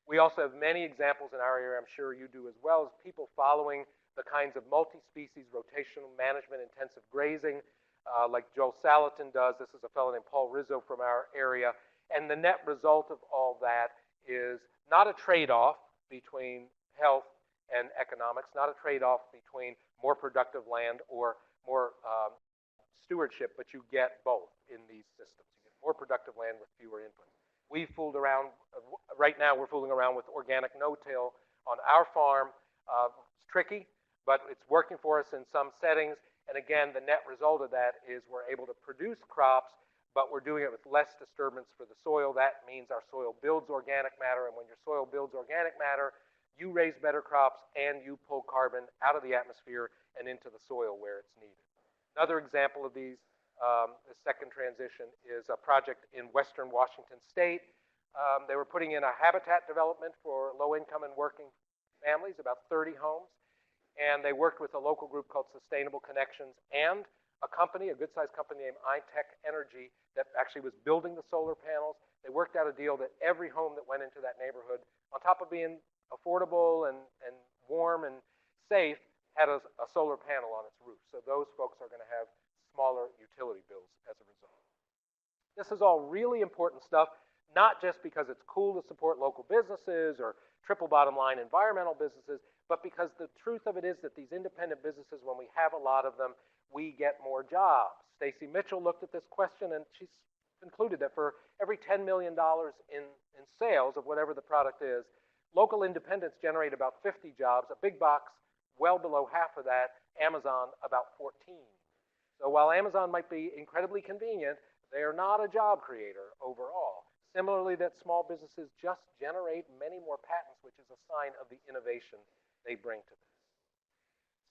We also have many examples in our area, I'm sure you do as well, as people following the kinds of multi-species rotational management, intensive grazing, like Joel Salatin does. This is a fellow named Paul Rizzo from our area. And the net result of all that is not a trade-off between health and economics, not a trade-off between more productive land or more stewardship, but you get both in these systems. You get more productive land with fewer inputs. We fooled around, right now we're fooling around with organic no-till on our farm. It's tricky, but it's working for us in some settings. And again, the net result of that is we're able to produce crops, but we're doing it with less disturbance for the soil. That means our soil builds organic matter, and when your soil builds organic matter, you raise better crops and you pull carbon out of the atmosphere and into the soil where it's needed. Another example of these, the second transition, is a project in western Washington State. They were putting in a habitat development for low-income and working families, about 30 homes, and they worked with a local group called Sustainable Connections and a company, a good-sized company named iTech Energy, that actually was building the solar panels. They worked out a deal that every home that went into that neighborhood, on top of being affordable and warm and safe, had a solar panel on its roof. So those folks are going to have smaller utility bills as a result. This is all really important stuff, not just because it's cool to support local businesses or triple bottom line environmental businesses, but because the truth of it is that these independent businesses, when we have a lot of them, we get more jobs. Stacy Mitchell looked at this question, and she's concluded that for every $10 million in sales of whatever the product is, local independents generate about 50 jobs, a big box well below half of that, Amazon about 14. So while Amazon might be incredibly convenient, they are not a job creator overall. Similarly, that small businesses just generate many more patents, which is a sign of the innovation they bring to this.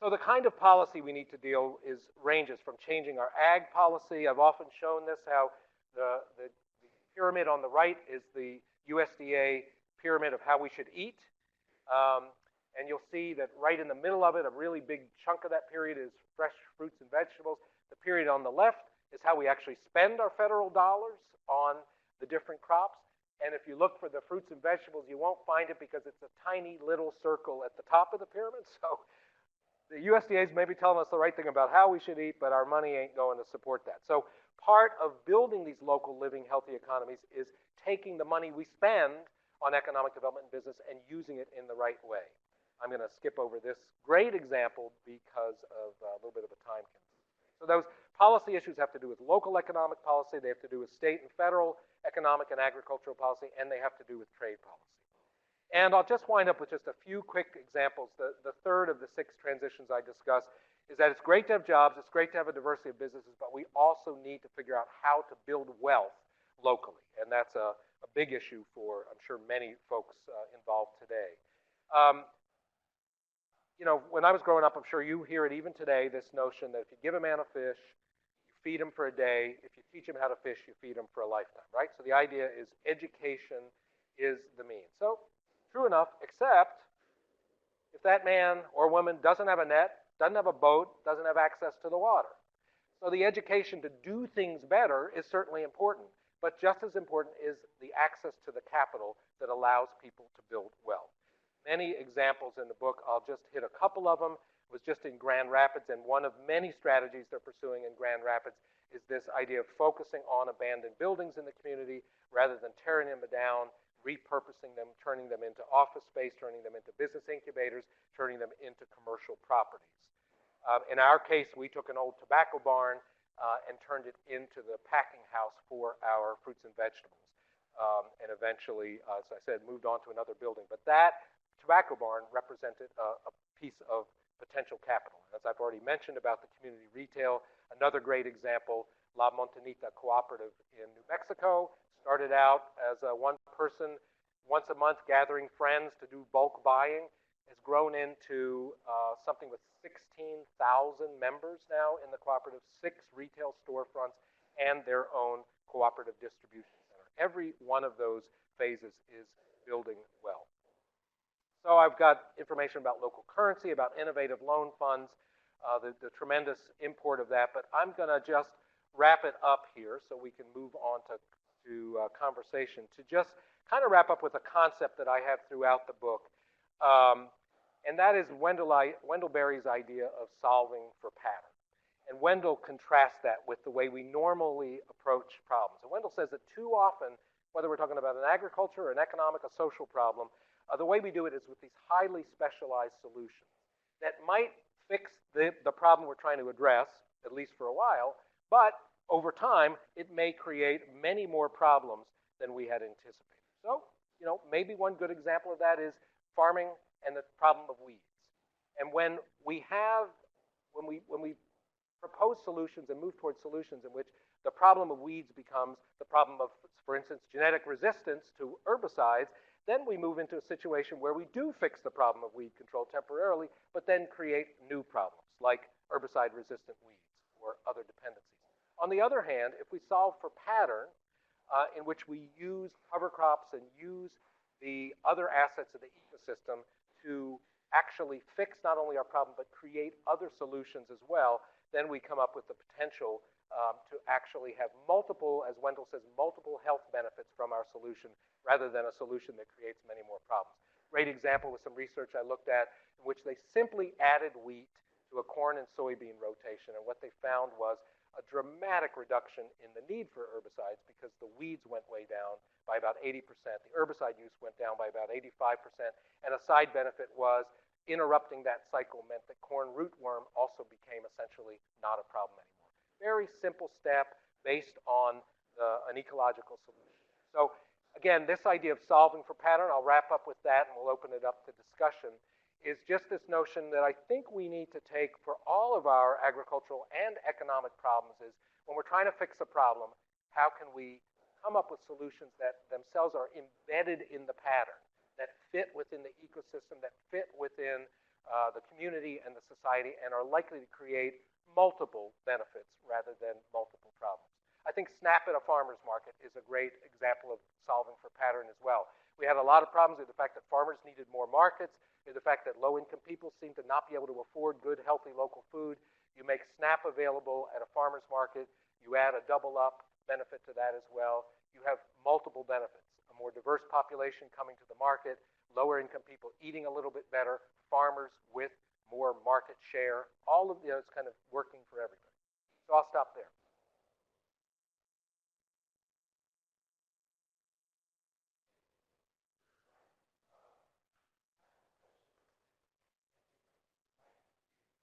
So the kind of policy we need to deal is ranges from changing our ag policy. I've often shown this, how the pyramid on the right is the USDA pyramid of how we should eat. And you'll see that right in the middle of it, a really big chunk of that period is fresh fruits and vegetables. The period on the left is how we actually spend our federal dollars on the different crops. And if you look for the fruits and vegetables, you won't find it because it's a tiny little circle at the top of the pyramid. So the USDA is maybe telling us the right thing about how we should eat, but our money ain't going to support that. So part of building these local living healthy economies is taking the money we spend on economic development and business and using it in the right way. I'm going to skip over this great example because of a little bit of a time constraint. So those policy issues have to do with local economic policy, they have to do with state and federal economic and agricultural policy, and they have to do with trade policy. And I'll just wind up with just a few quick examples. The third of the 6 transitions I discussed is that it's great to have jobs, it's great to have a diversity of businesses, but we also need to figure out how to build wealth locally. And that's a big issue for, I'm sure, many folks involved today. You know, when I was growing up, I'm sure you hear it even today, this notion that if you give a man a fish, you feed him for a day. If you teach him how to fish, you feed him for a lifetime, right? So the idea is education is the means. So true enough, except if that man or woman doesn't have a net, doesn't have a boat, doesn't have access to the water. So the education to do things better is certainly important, but just as important is the access to the capital that allows people to build wealth. Many examples in the book, I'll just hit a couple of them. It was just in Grand Rapids, and one of many strategies they're pursuing in Grand Rapids is this idea of focusing on abandoned buildings in the community rather than tearing them down, repurposing them, turning them into office space, turning them into business incubators, turning them into commercial properties. In our case, we took an old tobacco barn and turned it into the packing house for our fruits and vegetables. And eventually, as I said, moved on to another building. But that, Tobacco Barn represented a piece of potential capital. As I've already mentioned about the community retail, another great example, La Montanita Cooperative in New Mexico, started out as a one person, once a month gathering friends to do bulk buying, has grown into something with 16,000 members now in the cooperative, 6 retail storefronts, and their own cooperative distribution center. Every one of those phases is building well. So I've got information about local currency, about innovative loan funds, the tremendous import of that, but I'm going to just wrap it up here so we can move on to conversation, to just kind of wrap up with a concept that I have throughout the book, and that is Wendell Berry's idea of solving for pattern. And Wendell contrasts that with the way we normally approach problems. And Wendell says that too often, whether we're talking about an agriculture, an economic, a social problem, the way we do it is with these highly specialized solutions that might fix the problem we're trying to address, at least for a while, but over time, it may create many more problems than we had anticipated. So, maybe one good example of that is farming and the problem of weeds. And when we propose solutions and move towards solutions in which the problem of weeds becomes the problem of, for instance, genetic resistance to herbicides, then we move into a situation where we do fix the problem of weed control temporarily, but then create new problems like herbicide-resistant weeds or other dependencies. On the other hand, if we solve for pattern, in which we use cover crops and use the other assets of the ecosystem to actually fix not only our problem, but create other solutions as well, then we come up with the potential to actually have multiple, as Wendell says, multiple health benefits from our solution rather than a solution that creates many more problems. Great example was some research I looked at in which they simply added wheat to a corn and soybean rotation, and what they found was a dramatic reduction in the need for herbicides because the weeds went way down by about 80%. The herbicide use went down by about 85%, and a side benefit was interrupting that cycle meant that corn rootworm also became essentially not a problem anymore. Very simple step based on an ecological solution. So again, this idea of solving for pattern, I'll wrap up with that and we'll open it up to discussion, is just this notion that I think we need to take for all of our agricultural and economic problems is when we're trying to fix a problem, how can we come up with solutions that themselves are embedded in the pattern, that fit within the ecosystem, that fit within the community and the society, and are likely to create multiple benefits rather than multiple problems. I think SNAP at a farmer's market is a great example of solving for pattern as well. We had a lot of problems with the fact that farmers needed more markets, with the fact that low-income people seem to not be able to afford good, healthy local food. You make SNAP available at a farmer's market. You add a double-up benefit to that as well. You have multiple benefits. A more diverse population coming to the market, lower-income people eating a little bit better, farmers with more market share. All of it's kind of working for everybody. So I'll stop there.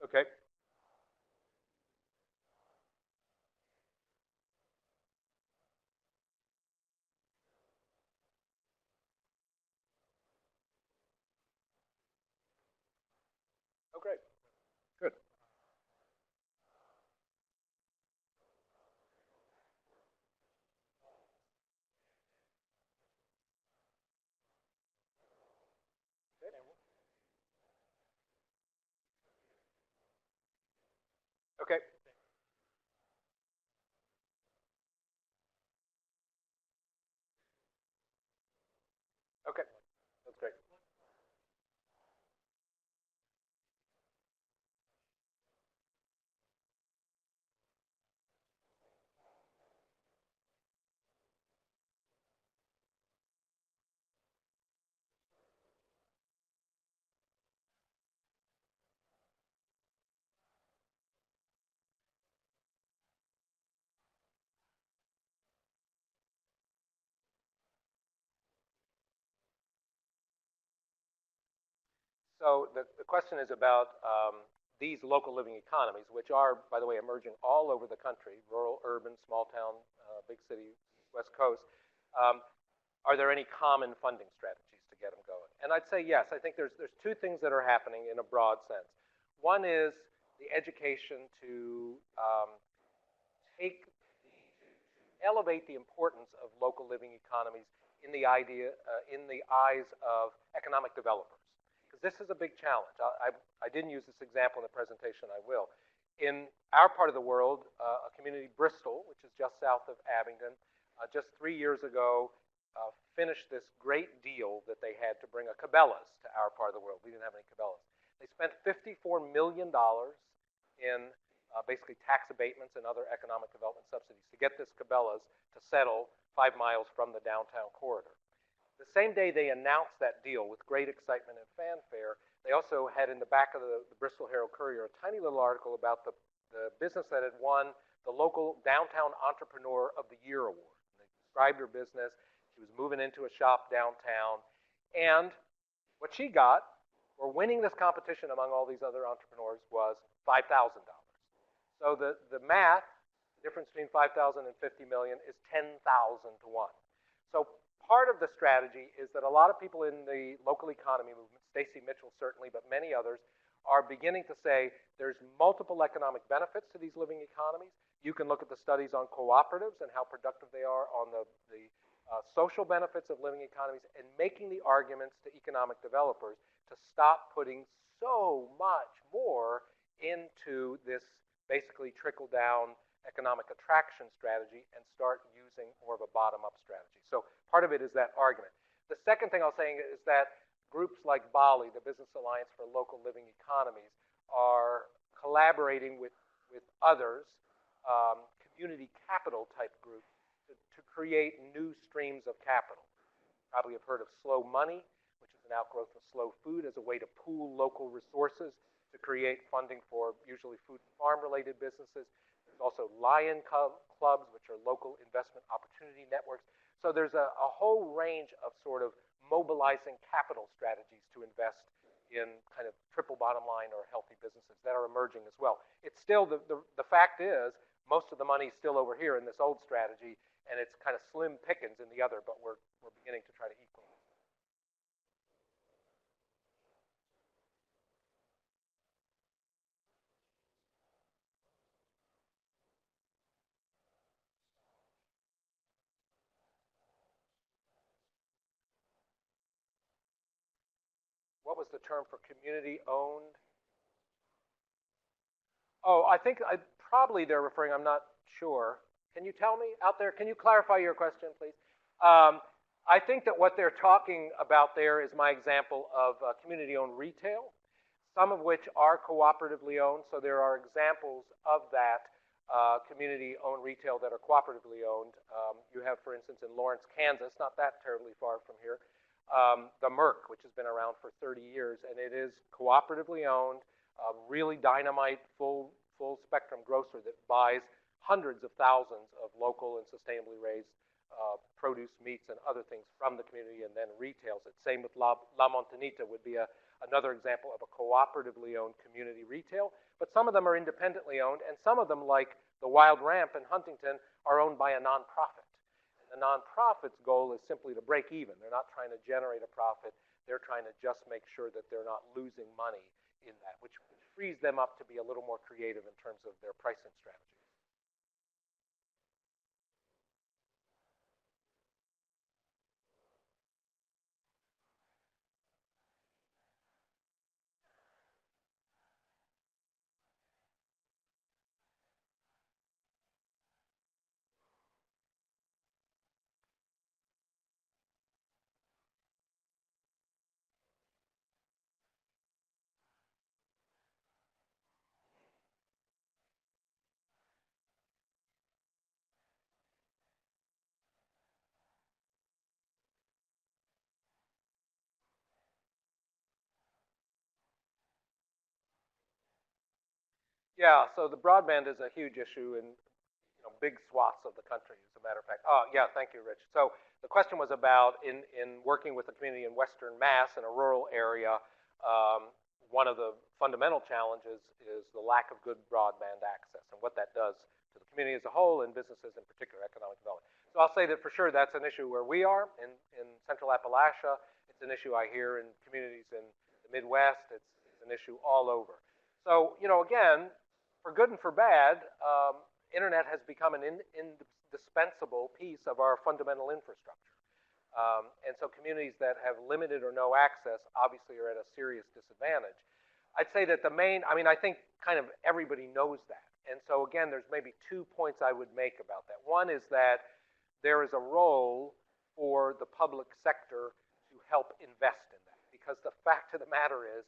Okay. Oh, great. Good. Okay. Okay. That's great. So the question is about these local living economies, which are, by the way, emerging all over the country, rural, urban, small town, big city, West Coast. Are there any common funding strategies to get them going? And And I'd say yes. I think there's two things that are happening in a broad sense. One is the education to take elevate the importance of local living economies in the in the eyes of economic developers, because this is a big challenge. I didn't use this example in the presentation. I will. In our part of the world, a community, Bristol, which is just south of Abingdon, just 3 years ago, finished this great deal that they had to bring a Cabela's to our part of the world. We didn't have any Cabela's. They spent $54 million in basically tax abatements and other economic development subsidies to get this Cabela's to settle 5 miles from the downtown corridor. The same day they announced that deal with great excitement and fanfare, they also had in the back of the Bristol Herald Courier a tiny little article about the business that had won the local Downtown Entrepreneur of the Year award. And they described her business. She was moving into a shop downtown. And what she got for winning this competition among all these other entrepreneurs was $5,000. So the math, the difference between 5,000 and 50 million is 10,000 to 1. So part of the strategy is that a lot of people in the local economy movement, Stacy Mitchell certainly, but many others, are beginning to say there's multiple economic benefits to these living economies. You can look at the studies on cooperatives and how productive they are on the social benefits of living economies, and making the arguments to economic developers to stop putting so much more into this basically trickle-down economic attraction strategy and start using more of a bottom-up strategy. So part of it is that argument. The second thing I'll say is that groups like BALI, the Business Alliance for Local Living Economies, are collaborating with others, community capital type groups, to create new streams of capital. You probably have heard of Slow Money, which is an outgrowth of Slow Food, as a way to pool local resources to create funding for usually food and farm-related businesses. There's also Lion Clubs, which are local investment opportunity networks. So there's a whole range of sort of mobilizing capital strategies to invest in kind of triple bottom line or healthy businesses that are emerging as well. It's still, the fact is, most of the money is still over here in this old strategy, and it's kind of slim pickings in the other, but we're beginning to try to equalize. What was the term for community owned? Oh, I think probably they're referring, I'm not sure. Can you tell me out there? Can you clarify your question, please? I think that what they're talking about there is my example of community-owned retail, some of which are cooperatively owned. So there are examples of that community-owned retail that are cooperatively owned. You have, for instance, in Lawrence, Kansas, not that terribly far from here, the Merck, which has been around for 30 years, and it is cooperatively owned, really dynamite, full spectrum grocer that buys hundreds of thousands of local and sustainably raised produce, meats, and other things from the community, and then retails it. Same with La Montanita would be another example of a cooperatively owned community retail. But some of them are independently owned, and some of them, like the Wild Ramp in Huntington, are owned by a nonprofit. The nonprofit's goal is simply to break even. They're not trying to generate a profit. They're trying to just make sure that they're not losing money in that, which frees them up to be a little more creative in terms of their pricing strategies. Yeah, so the broadband is a huge issue in big swaths of the country, as a matter of fact. Oh, yeah, thank you, Rich. So the question was about in working with a community in Western Mass in a rural area, one of the fundamental challenges is the lack of good broadband access and what that does to the community as a whole and businesses in particular, economic development. So I'll say that for sure that's an issue where we are in Central Appalachia. It's It's an issue I hear in communities in the Midwest. It's an issue all over. So, again, for good and for bad, internet has become an indispensable piece of our fundamental infrastructure. And so communities that have limited or no access obviously are at a serious disadvantage. I'd say that I think kind of everybody knows that. And so again, there's maybe 2 points I would make about that. One is that there is a role for the public sector to help invest in that. Because the fact of the matter is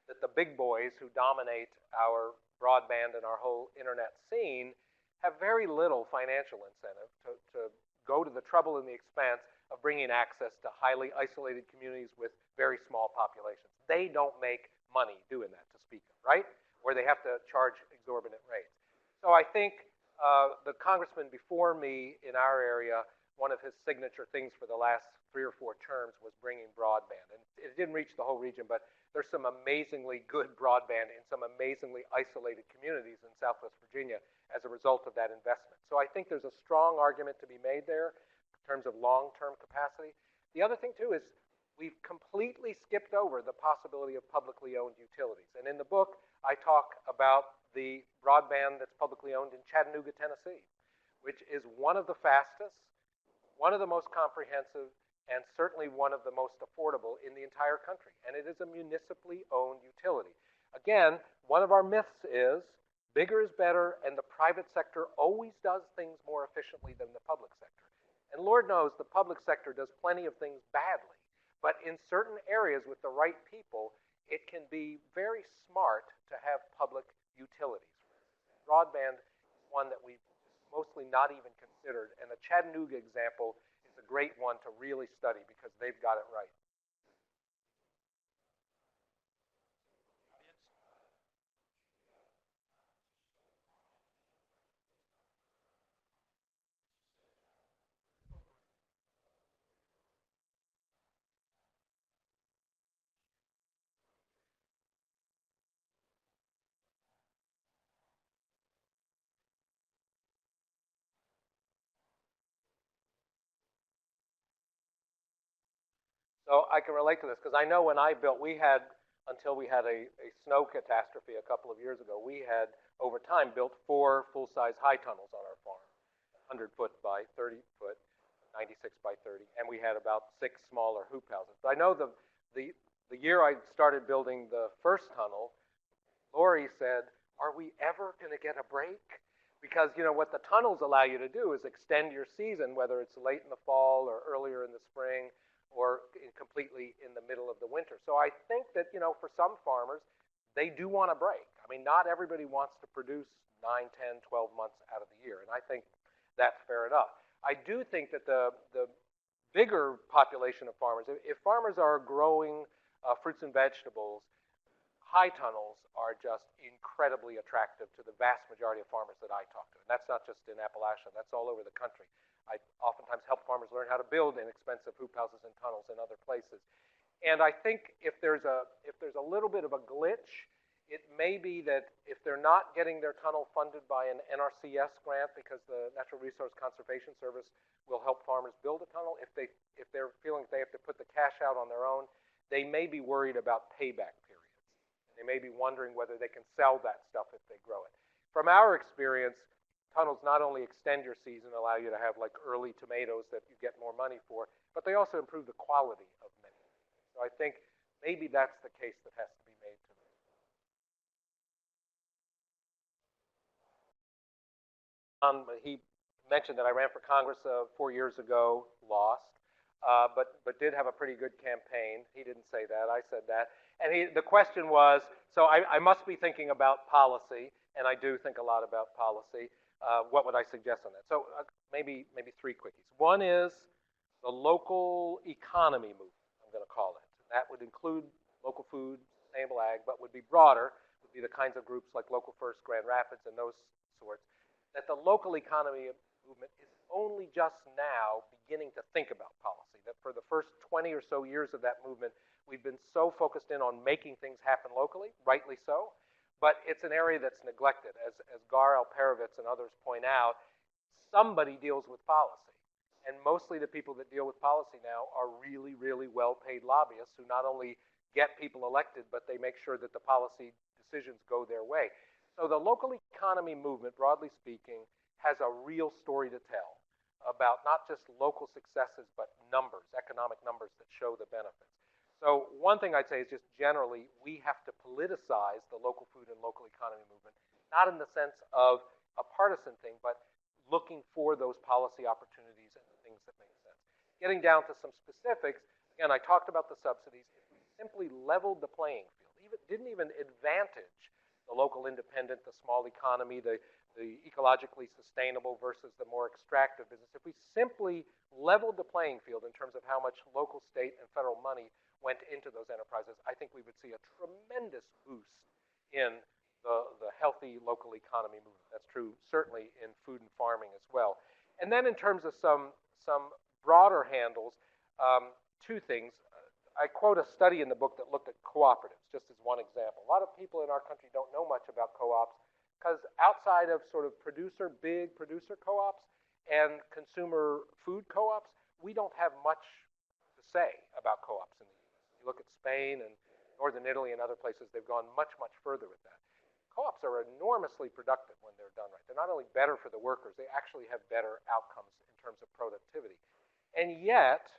that the big boys who dominate our broadband and our whole internet scene have very little financial incentive to go to the trouble and the expense of bringing access to highly isolated communities with very small populations. They don't make money doing that, to speak of, right? Where they have to charge exorbitant rates. So I think the congressman before me in our area, one of his signature things for the last 3 or 4 terms was bringing broadband. And it didn't reach the whole region, but there's some amazingly good broadband in some amazingly isolated communities in Southwest Virginia as a result of that investment. So I think there's a strong argument to be made there in terms of long-term capacity. The other thing, too, is we've completely skipped over the possibility of publicly owned utilities. And in the book, I talk about the broadband that's publicly owned in Chattanooga, Tennessee, which is one of the fastest, one of the most comprehensive, and certainly one of the most affordable in the entire country. And it is a municipally owned utility. Again, one of our myths is bigger is better, and the private sector always does things more efficiently than the public sector. And Lord knows the public sector does plenty of things badly. But in certain areas with the right people, it can be very smart to have public utilities. Broadband is one that we've mostly not even considered, and the Chattanooga example is a great one to really study because they've got it right. So I can relate to this because I know when I built, until we had a snow catastrophe a couple of years ago, we had, over time, built 4 full-size high tunnels on our farm, 100 foot by 30 foot, 96 by 30, and we had about 6 smaller hoop houses. But I know the year I started building the first tunnel, Lori said, "Are we ever going to get a break?" Because, what the tunnels allow you to do is extend your season, whether it's late in the fall or earlier in the spring, or completely in the middle of the winter. So I think that, for some farmers, they do want a break. I mean, not everybody wants to produce 9, 10, 12 months out of the year, and I think that's fair enough. I do think that the bigger population of farmers, if farmers are growing fruits and vegetables, high tunnels are just incredibly attractive to the vast majority of farmers that I talk to. And that's not just in Appalachia, that's all over the country. I oftentimes help farmers learn how to build inexpensive hoop houses and tunnels in other places. And I think if there's a little bit of a glitch, it may be that if they're not getting their tunnel funded by an NRCS grant, because the Natural Resource Conservation Service will help farmers build a tunnel, if they're feeling they have to put the cash out on their own, they may be worried about payback periods. And they may be wondering whether they can sell that stuff if they grow it. From our experience, tunnels not only extend your season, allow you to have like early tomatoes that you get more money for, but they also improve the quality of many. So I think maybe that's the case that has to be made to them. He mentioned that I ran for Congress 4 years ago, lost, but did have a pretty good campaign. He didn't say that, I said that. And the question was, so I must be thinking about policy, and I do think a lot about policy. What would I suggest on that? So maybe 3 quickies. One is the local economy movement, I'm going to call it. That would include local food, sustainable ag, but would be broader, would be the kinds of groups like Local First, Grand Rapids, and those sorts. That the local economy movement is only just now beginning to think about policy. That for the first 20 or so years of that movement, we've been so focused in on making things happen locally, rightly so, but it's an area that's neglected. As Gar Alperovitz and others point out, somebody deals with policy. And mostly the people that deal with policy now are really, really well-paid lobbyists who not only get people elected, but they make sure that the policy decisions go their way. So the local economy movement, broadly speaking, has a real story to tell about not just local successes, but numbers, economic numbers that show the benefits. So one thing I'd say is just generally, we have to politicize the local food and local economy movement, not in the sense of a partisan thing, but looking for those policy opportunities and the things that make sense. Getting down to some specifics, again, I talked about the subsidies. If we simply leveled the playing field, didn't even advantage the local independent, the small economy, the ecologically sustainable versus the more extractive business, if we simply leveled the playing field in terms of how much local, state, and federal money went into those enterprises, I think we would see a tremendous boost in the healthy local economy movement. That's true certainly in food and farming as well. And then in terms of some broader handles, two things. I quote a study in the book that looked at cooperatives, just as one example. A lot of people in our country don't know much about co-ops because outside of sort of big producer co-ops and consumer food co-ops, we don't have much to say about co-ops in the U.S. You look at Spain and northern Italy and other places, they've gone much, much further with that. Co-ops are enormously productive when they're done right. They're not only better for the workers, they actually have better outcomes in terms of productivity. And yet,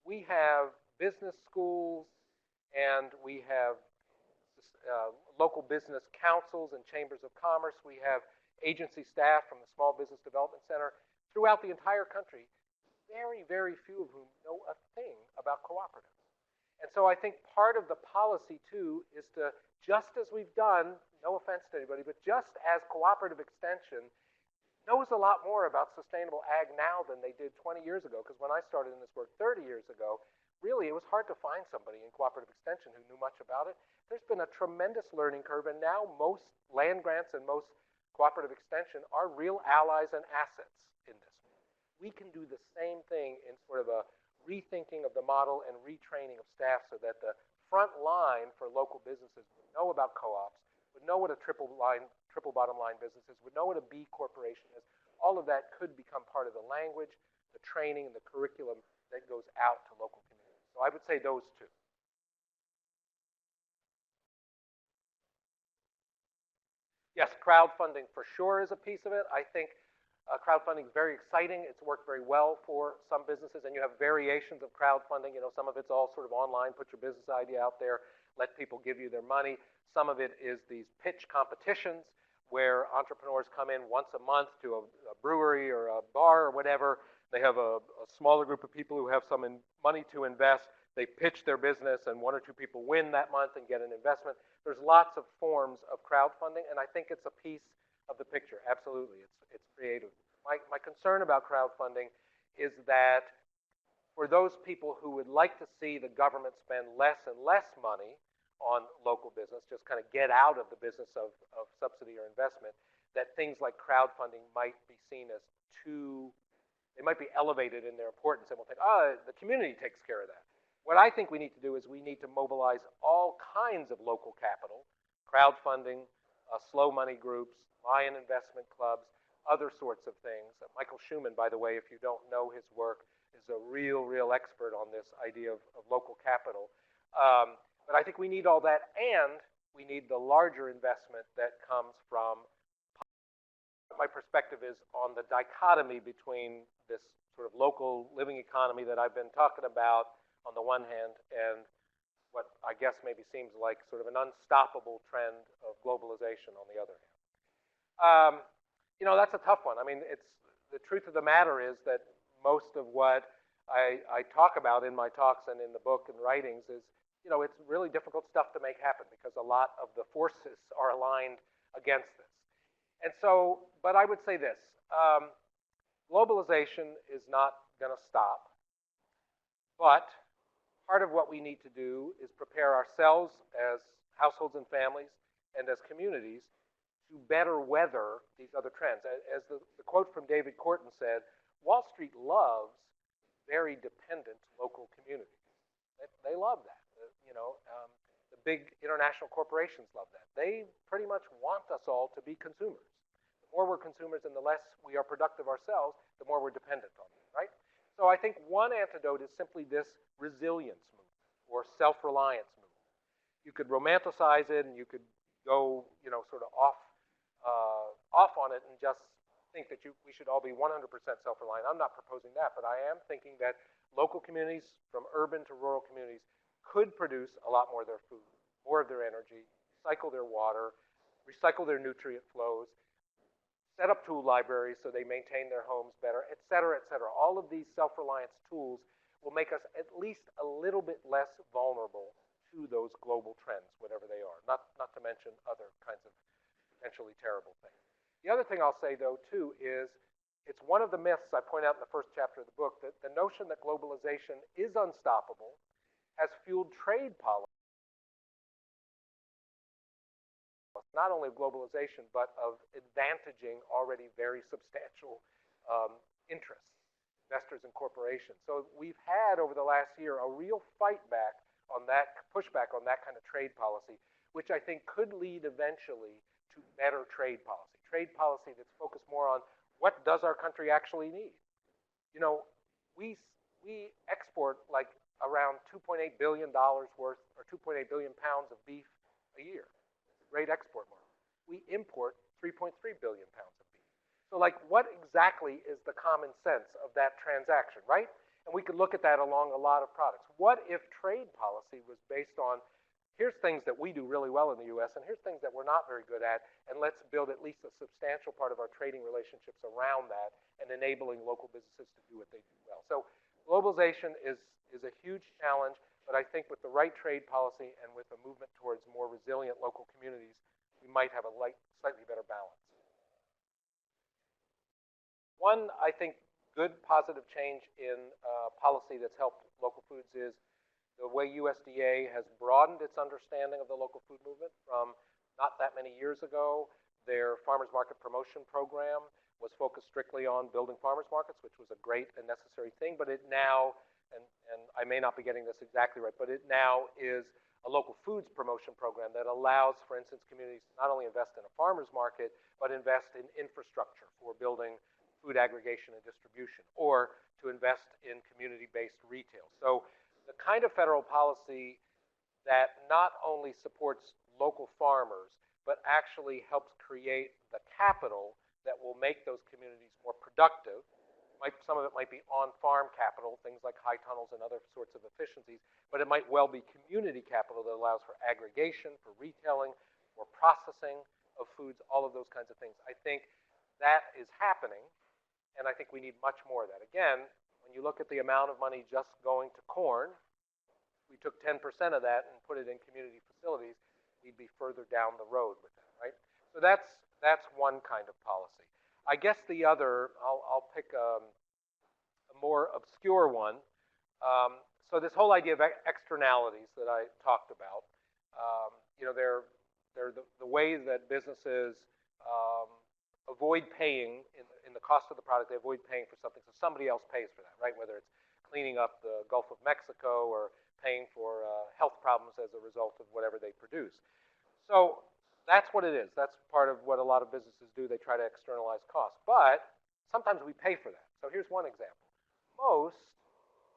we have business schools and we have local business councils and chambers of commerce. We have agency staff from the Small Business Development Center throughout the entire country, very, very few of whom know a thing about cooperatives. And so I think part of the policy, too, is to, just as we've done, no offense to anybody, but just as cooperative extension knows a lot more about sustainable ag now than they did 20 years ago, because when I started in this work 30 years ago, really it was hard to find somebody in cooperative extension who knew much about it. There's been a tremendous learning curve, and now most land grants and most cooperative extension are real allies and assets in this. We can do the same thing in sort of a rethinking of the model and retraining of staff so that the front line for local businesses would know about co-ops, would know what a triple bottom line business is, would know what a B corporation is. All of that could become part of the language, the training, and the curriculum that goes out to local communities. So I would say those two. Yes, crowdfunding for sure is a piece of it. I think crowdfunding is very exciting. It's worked very well for some businesses, and you have variations of crowdfunding. You know, some of it's all sort of online, put your business idea out there, let people give you their money. Some of it is these pitch competitions where entrepreneurs come in once a month to a brewery or a bar or whatever. They have a smaller group of people who have some money to invest. They pitch their business, and one or two people win that month and get an investment. There's lots of forms of crowdfunding, and I think it's a piece of the picture. Absolutely, it's creative. My concern about crowdfunding is that for those people who would like to see the government spend less and less money on local business, just kind of get out of the business of subsidy or investment, that things like crowdfunding might be seen as they might be elevated in their importance, and we'll think, oh, the community takes care of that. What I think we need to do is we need to mobilize all kinds of local capital, crowdfunding, slow money groups, lion investment clubs, other sorts of things. Michael Schumann, by the way, if you don't know his work, is a real expert on this idea of local capital. But I think we need all that, and we need the larger investment that comes from my perspective is on the dichotomy between this sort of local living economy that I've been talking about on the one hand, and what I guess maybe seems like sort of an unstoppable trend of globalization on the other hand. You know, that's a tough one. I mean, the truth of the matter is that most of what I talk about in my talks and in the book and writings is, you know, it's really difficult stuff to make happen because a lot of the forces are aligned against this. And so, but I would say this, globalization is not going to stop, but part of what we need to do is prepare ourselves as households and families and as communities to better weather these other trends. As the quote from David Corton said, Wall Street loves very dependent local communities. They love that. You know, the big international corporations love that. They pretty much want us all to be consumers. The more we're consumers and the less we are productive ourselves, the more we're dependent on them, So I think one antidote is simply this resilience movement or self-reliance movement. You could romanticize it and you could go, sort of off on it and just think that we should all be 100% self-reliant. I'm not proposing that, but I am thinking that local communities, from urban to rural communities, could produce a lot more of their food, more of their energy, recycle their water, recycle their nutrient flows, set up tool libraries so they maintain their homes better, et cetera, et cetera. All of these self-reliance tools will make us at least a little bit less vulnerable to those global trends, whatever they are, not to mention other kinds of potentially terrible things. The other thing I'll say, though, too, is it's one of the myths I point out in the first chapter of the book, that the notion that globalization is unstoppable has fueled trade policy, not only of globalization, but of advantaging already very substantial interests, investors and corporations. So we've had, over the last year, a real fight back on that, pushback on that kind of trade policy, which I think could lead eventually to better trade policy that's focused more on what does our country actually need. We export like around $2.8 billion worth, or 2.8 billion pounds of beef a year. It's a great export market. We import 3.3 billion pounds of beef. So like, what exactly is the common sense of that transaction, right? And we could look at that along a lot of products. What if trade policy was based on, here's things that we do really well in the US, and here's things that we're not very good at, and let's build at least a substantial part of our trading relationships around that and enabling local businesses to do what they do well. So globalization is a huge challenge, but I think with the right trade policy and with a movement towards more resilient local communities, we might have a slightly better balance. One, I think, good positive change in policy that's helped local foods is the way USDA has broadened its understanding of the local food movement. From not that many years ago, their farmers market promotion program was focused strictly on building farmers markets, which was a great and necessary thing, but it now, and I may not be getting this exactly right, but it now is a local foods promotion program that allows, for instance, communities to not only invest in a farmer's market, but invest in infrastructure for building food aggregation and distribution, or to invest in community-based retail. So the kind of federal policy that not only supports local farmers, but actually helps create the capital that will make those communities more productive. Some of it might be on-farm capital, things like high tunnels and other sorts of efficiencies, but it might well be community capital that allows for aggregation, for retailing, for processing of foods, all of those kinds of things. I think that is happening, and I think we need much more of that. Again, when you look at the amount of money just going to corn, we took 10% of that and put it in community facilities, we'd be further down the road with that, right? So that's one kind of policy. I guess the other, I'll pick a more obscure one. So this whole idea of externalities that I talked about, they're the way that businesses avoid paying in the cost of the product. They avoid paying for something, so somebody else pays for that, right? Whether it's cleaning up the Gulf of Mexico or paying for health problems as a result of whatever they produce. So that's what it is. That's part of what a lot of businesses do. They try to externalize costs. But sometimes we pay for that. So here's one example. Most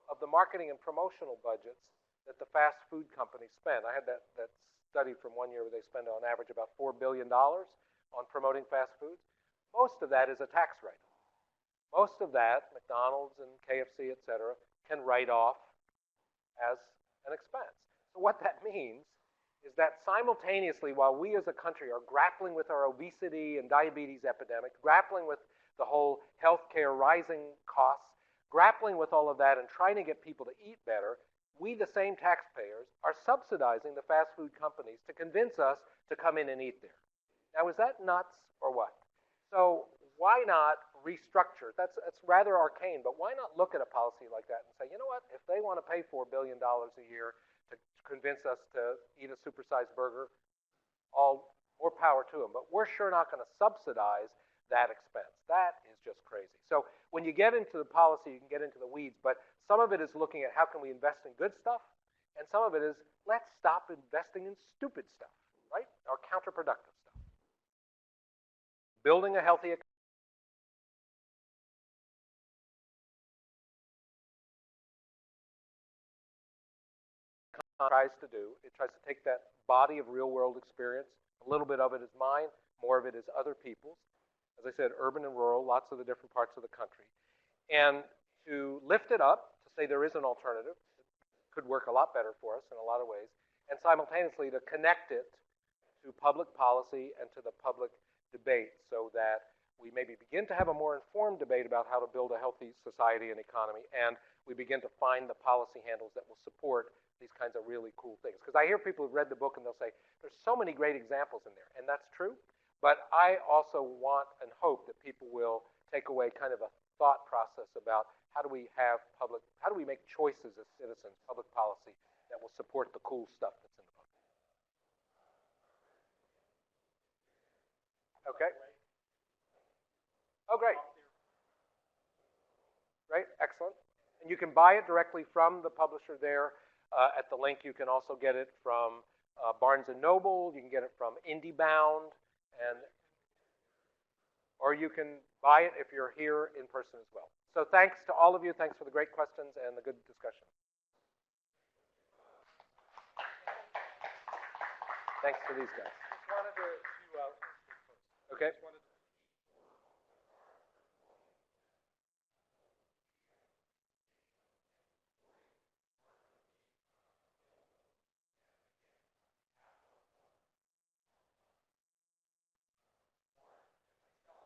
of the marketing and promotional budgets that the fast food companies spend, I had that study from one year where they spend on average about $4 billion on promoting fast foods. Most of that is a tax write-off. Most of that, McDonald's and KFC, et cetera, can write off as an expense. So what that means is that simultaneously, while we as a country are grappling with our obesity and diabetes epidemic, grappling with the whole healthcare rising costs, grappling with all of that and trying to get people to eat better, we, the same taxpayers, are subsidizing the fast food companies to convince us to come in and eat there. Now, is that nuts or what? So why not restructure? That's rather arcane, but why not look at a policy like that and say, you know what, if they want to pay $4 billion a year to convince us to eat a supersized burger, all more power to them. But we're sure not going to subsidize that expense. That is just crazy. So when you get into the policy, you can get into the weeds, but some of it is looking at how can we invest in good stuff, and some of it is let's stop investing in stupid stuff, right? Or counterproductive stuff. Building a healthy economy tries to do. It tries to take that body of real world experience, a little bit of it is mine, more of it is other people's. As I said, urban and rural, lots of the different parts of the country. And to lift it up, to say there is an alternative, it could work a lot better for us in a lot of ways, and simultaneously to connect it to public policy and to the public debate so that we maybe begin to have a more informed debate about how to build a healthy society and economy, and we begin to find the policy handles that will support these kinds of really cool things. Because I hear people who've read the book and they'll say, there's so many great examples in there, and that's true. But I also want and hope that people will take away kind of a thought process about how do we make choices as citizens, public policy, that will support the cool stuff that's in the book. Okay? Oh, great. Great, excellent. And you can buy it directly from the publisher there at the link. You can also get it from Barnes & Noble. You can get it from IndieBound. Or you can buy it if you're here in person as well. So thanks to all of you. Thanks for the great questions and the good discussion. Thanks to these guys. Just wanted to Okay. just wanted